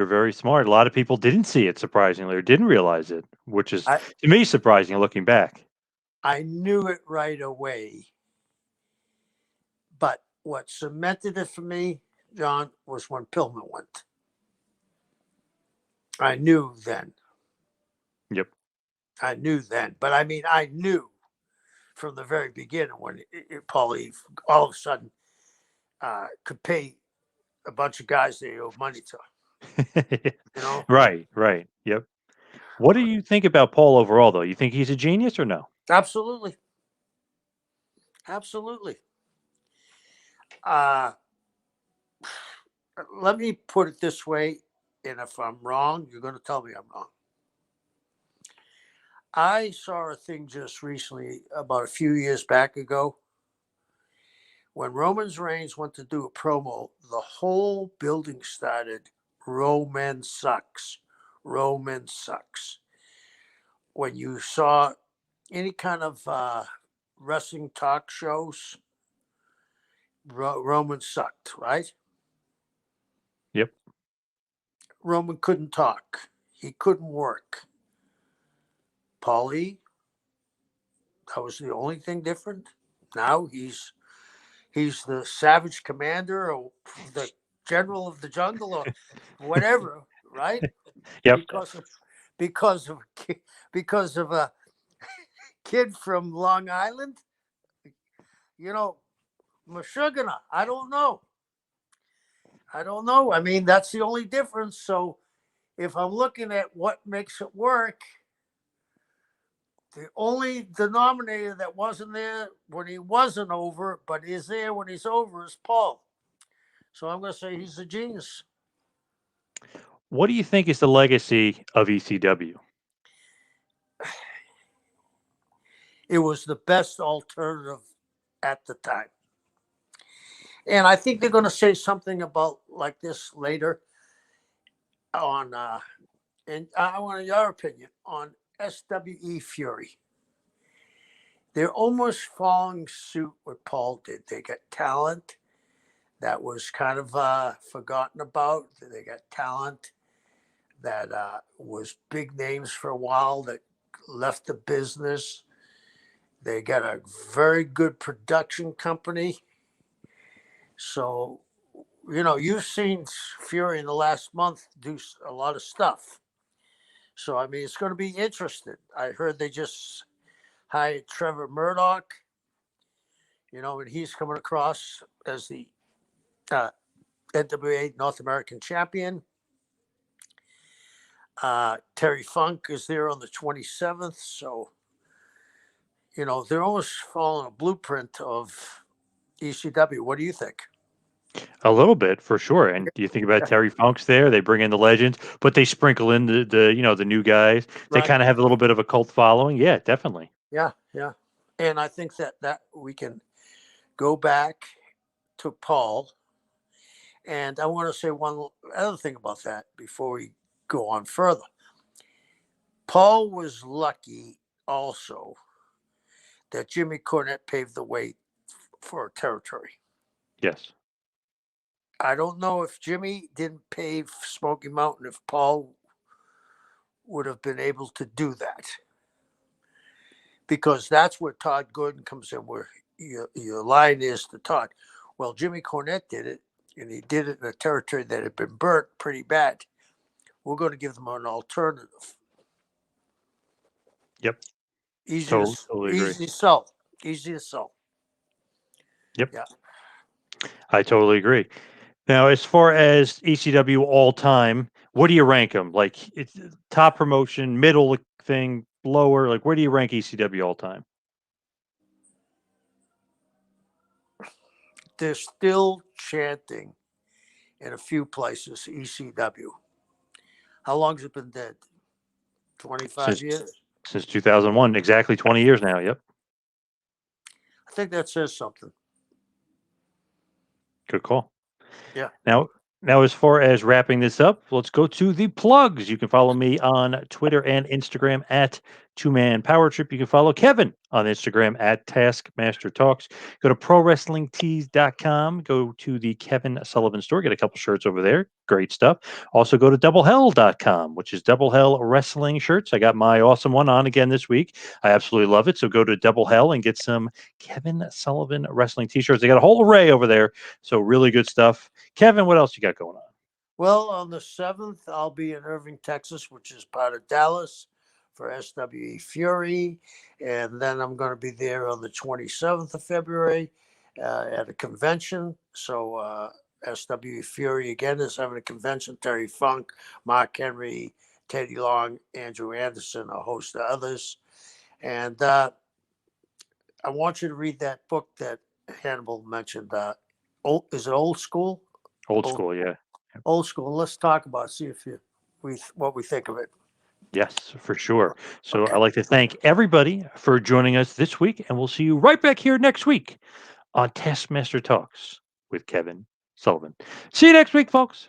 very smart. A lot of people didn't see it, surprisingly, or didn't realize it, which is, I to me, surprising looking back. I knew it right away. But what cemented it for me, John, was when Pillman went. I knew then. Yep. I knew then. But I mean, I knew from the very beginning when Paulie all of a sudden could pay a bunch of guys they owe money to. Right. Yep. What do you think about Paul overall, though? You think he's a genius or no? Absolutely. let me put it this way, and if I'm wrong, you're going to tell me I'm wrong. I saw a thing just recently, about a few years back ago, when Roman Reigns went to do a promo. The whole building started, Roman sucks. Roman sucks. When you saw any kind of wrestling talk shows, Roman sucked, right? Yep. Roman couldn't talk. He couldn't work. Paulie, that was the only thing different. Now he's the savage commander or the general of the jungle or whatever, right? Yep. Because of because of because of a kid from Long Island, you know, Meshuggah. I don't know. I don't know. I mean, that's the only difference. So if I'm looking at what makes it work, the only denominator that wasn't there when he wasn't over, but is there when he's over, is Paul. So I'm going to say he's a genius. What do you think is the legacy of ECW? It was the best alternative at the time. And I think they're going to say something about like this later on, and I want your opinion on SWE Fury. They're almost following suit what Paul did. They got talent that was kind of forgotten about. They got talent that was big names for a while that left the business. They got a very good production company. So, you've seen Fury in the last month do a lot of stuff. So, I mean, it's going to be interesting. I heard they just hired Trevor Murdoch, and he's coming across as the NWA North American champion. Terry Funk is there on the 27th. So, they're almost following a blueprint of ECW. What do you think? A little bit for sure. And do you think about Terry Funk's there? They bring in the legends, but they sprinkle in the new guys. They Right. kind of have a little bit of a cult following. Yeah, definitely. Yeah, yeah. And I think that we can go back to Paul. And I want to say one other thing about that before we go on further. Paul was lucky also that Jimmy Cornette paved the way for territory. Yes. I don't know if Jimmy didn't pave Smoky Mountain, if Paul would have been able to do that. Because that's where Todd Gordon comes in, where your line is to Todd. Well, Jimmy Cornette did it, and he did it in a territory that had been burnt pretty bad. We're going to give them an alternative. Yep. Easy Totally agree. easy to sell. Easy to sell. Yep. Yeah. I totally agree. Now, as far as ECW all time, what do you rank them? Like, it's top promotion, middle thing, lower. Like, where do you rank ECW all time? They're still chanting in a few places ECW. How long's it been dead? 25 Since years? since 2001, exactly 20 years now. Yep. I think that says something. Good call. Yeah. Now, as far as wrapping this up, let's go to the plugs. You can follow me on Twitter and Instagram at Two Man Power Trip. You can follow Kevin on Instagram at Taskmaster Talks. Go to ProWrestlingTees.com. Go to the Kevin Sullivan store. Get a couple shirts over there. Great stuff. Also go to DoubleHell.com, which is Double Hell Wrestling shirts. I got my awesome one on again this week. I absolutely love it. So go to Double Hell and get some Kevin Sullivan Wrestling t-shirts. They got a whole array over there. So really good stuff. Kevin, what else you got going on? Well, on the 7th, I'll be in Irving, Texas, which is part of Dallas, for SWE Fury. And then I'm going to be there on the 27th of February at a convention. So SWE Fury again is having a convention. Terry Funk, Mark Henry, Teddy Long, Andrew Anderson, a host of others. And I want you to read that book that Hannibal mentioned. Is it Old School? Old school, yeah. old school. Let's talk about it, see if what we think of it. Yes, for sure. So Okay. I'd like to thank everybody for joining us this week, and we'll see you right back here next week on Taskmaster Talks with Kevin Sullivan. See you next week, folks.